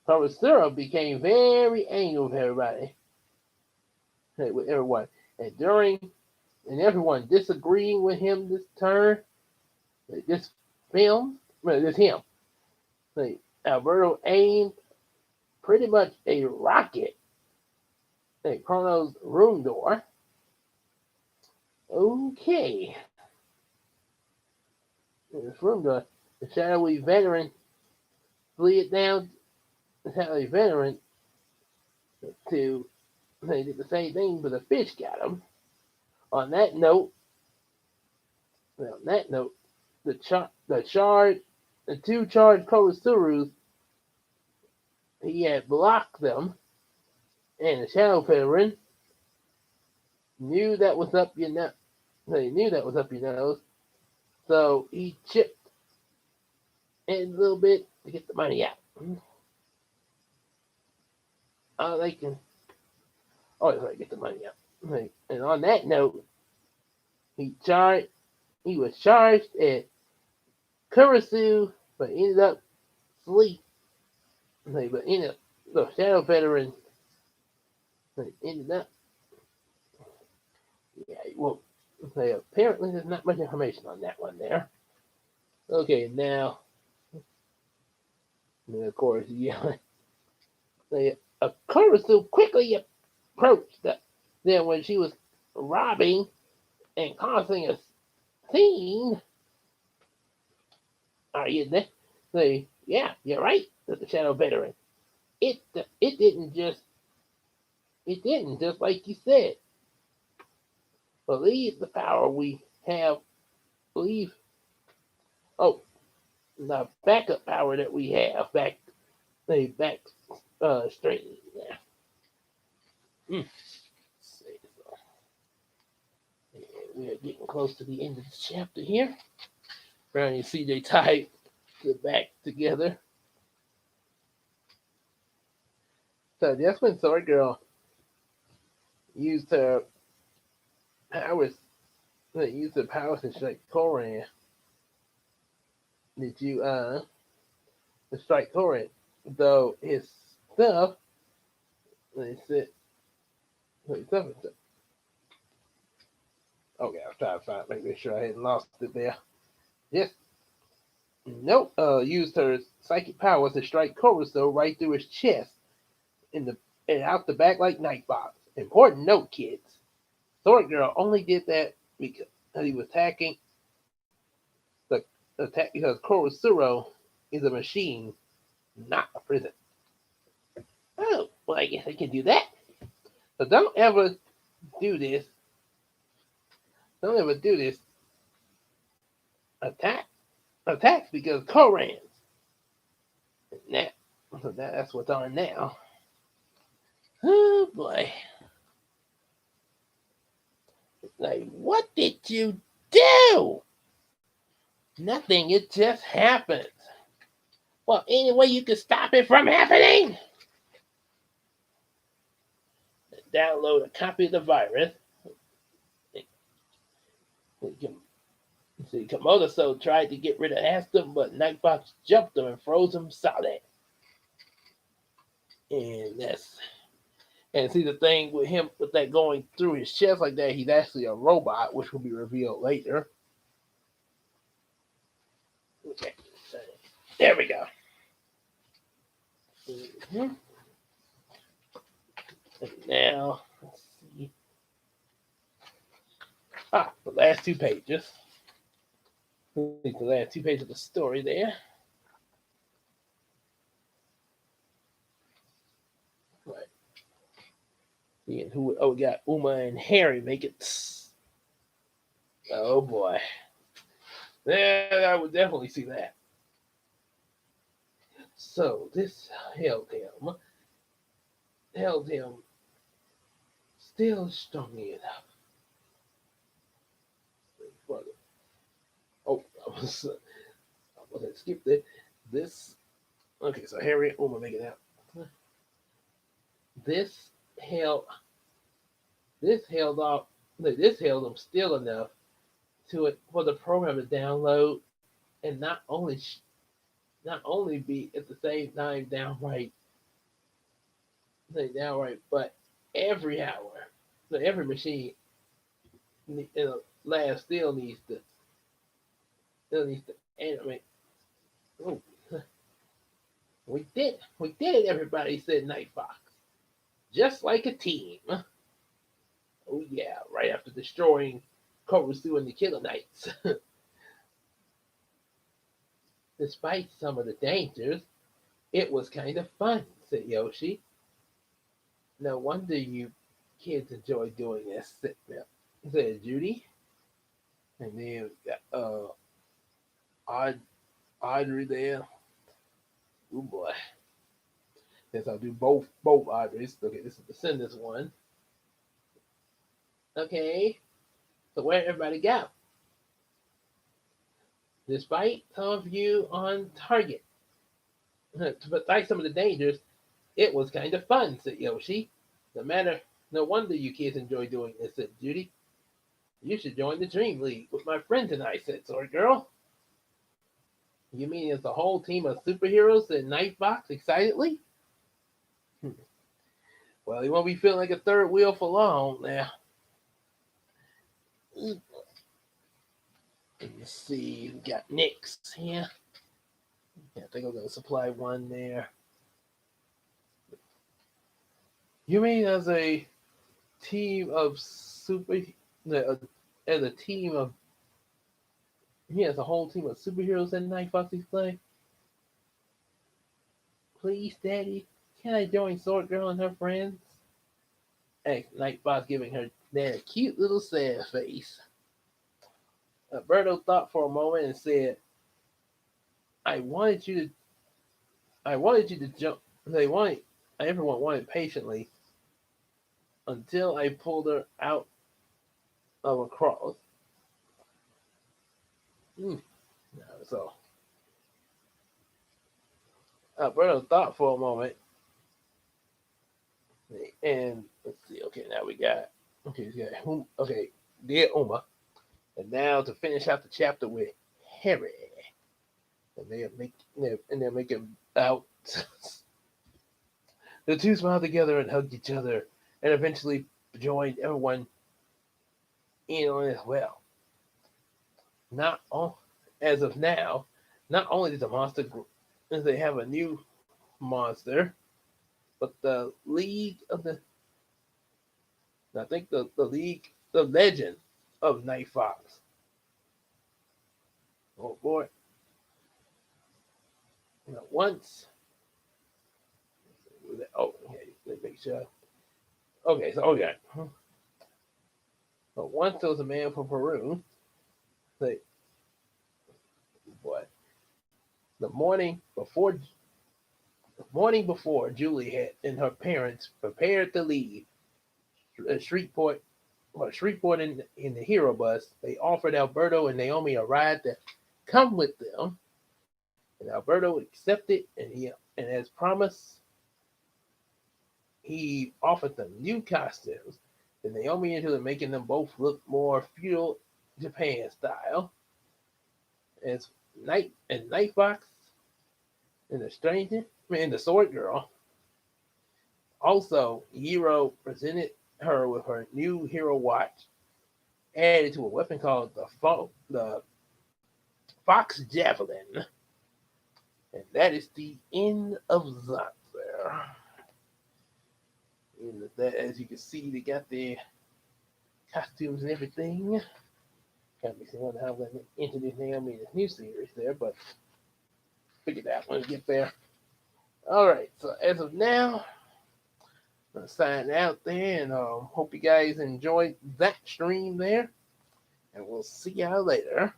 Korosu became very angry with everybody. With everyone. And everyone disagreeing with him this turn. This him. Alberto aimed pretty much a rocket at Chrono's room door. Okay. This room door, the shadowy veteran slid down. The shadowy veteran to they did the same thing, but the fish got him. On that note, the shard the two charged Korosurus, he had blocked them, and the Shadow Veteran knew that was up your nose. He knew that was up your nose, so he chipped in a little bit to get the money out. They can always try to get the money out. And on that note, he was charged at Kurisu, but ended up asleep. But ended up the Shadow Veteran ended up. Yeah, well, apparently there's not much information on that one there. Okay, now, and of course, yeah, Kurisu quickly approached them when she was robbing and causing a scene. Are you there? Yeah, you're right. Said the Shadow Veteran. It didn't just like you said. Believe the power we have. Believe. Oh, the backup power that we have back straight there. We are getting close to the end of the chapter here. Brownie and CJ tied the back together. So that's when Swordgirl used her powers. Used her powers to strike Koran. Did you to strike Koran? Though his stuff, they said, stuff. Okay, I was trying to make sure I hadn't lost it there. Yes. Nope. Used her psychic powers to strike Koruso right through his chest and out the back like Nightfox. Important note, kids. Swordgirl only did that because he was attacking the attack because Korosuro is a machine, not a prison. Oh, well, I guess I can do that. So don't ever do this. Don't ever do this. Attacks because Korans. Now, so that's what's on now. Oh boy. Like, what did you do? Nothing, it just happens. Well, any way you can stop it from happening? Download a copy of the virus. See, Komodo tried to get rid of Aston, but Nightfox jumped him and froze him solid. And see the thing with him, with that going through his chest like that, he's actually a robot, which will be revealed later. Okay, there we go. Mm-hmm. And now, let's see. The last 2 pages. The last 2 pages of the story there. Right. And we got Uma and Harry make it. Oh boy. Yeah, I would definitely see that. So this held him still strong enough. Oh, I was gonna skip that. This. Okay, so Harry and Uma make it out. This held off. This held them still enough for the program to download, and not only be at the same time downright, but every hour, so every machine in a lab still needs to animate. Oh, we did it, everybody, said Nightfox. Just like a team. Oh yeah, right after destroying Korusu and the Killer Knights. Despite some of the dangers, it was kind of fun, said Yoshi. No wonder you kids enjoy doing this, said Judy. And then Audrey Audrey there. Oh boy. Guess I'll do both Audreys. Okay, this is the Descendants one. Okay. So where everybody go? Despite some of you on target, despite some of the dangers, it was kind of fun, said Yoshi. No wonder you kids enjoy doing this, said Judy. You should join the Dream League with my friend tonight, said Sword Girl. You mean it's a whole team of superheroes, said Nightfox excitedly. Well, you won't be feeling like a third wheel for long now. Let's see, we got Nyx here. Yeah, I think I'm gonna supply one there. You mean as a team of as a team of he has a whole team of superheroes that Night Fox play? Please, Daddy, can I join Sword Girl and her friends? Asked Night Fox, giving her dad a cute little sad face. Alberto thought for a moment and said, I wanted you to jump. Everyone wanted patiently until I pulled her out of a cross. No, so Alberto thought for a moment, and let's see. Okay, now we got dear Uma, and now to finish out the chapter with Harry, and they're making out. The two smiled together and hugged each other, and eventually joined everyone in on it as well. Not all, as of now, not only did the monster group, they have a new monster, but the League of the, I think the League, the Legend of Night Fox. Oh boy! Once, okay, let me make sure. Okay, so okay. But once there was a man from Peru. Like, what? The morning before Julie had and her parents prepared to leave Shreveport, in the Hero bus, they offered Alberto and Naomi a ride to come with them, and Alberto accepted, and as promised, he offered them new costumes. And Naomi into making them both look more feudal Japan style. As Nightfox and the Sword Girl. Also, Hero presented her with her new hero watch, added to a weapon called the Fox Javelin. And that is the end of that there. And that, as you can see, they got their costumes and everything. Got me wondering how I'm going to introduce Naomi in this new series there, but figure that out when we get there. All right, so as of now, I'm going to sign out there, and hope you guys enjoyed that stream there, and we'll see y'all later.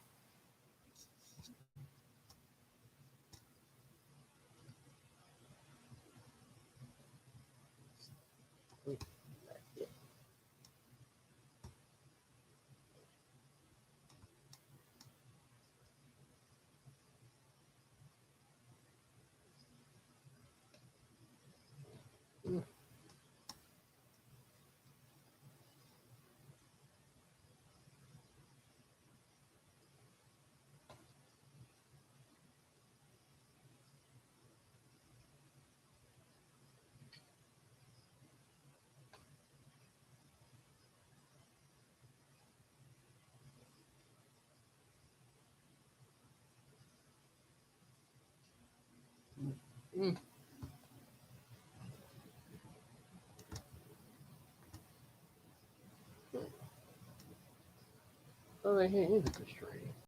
Mm. Oh, hey, here's a good stream.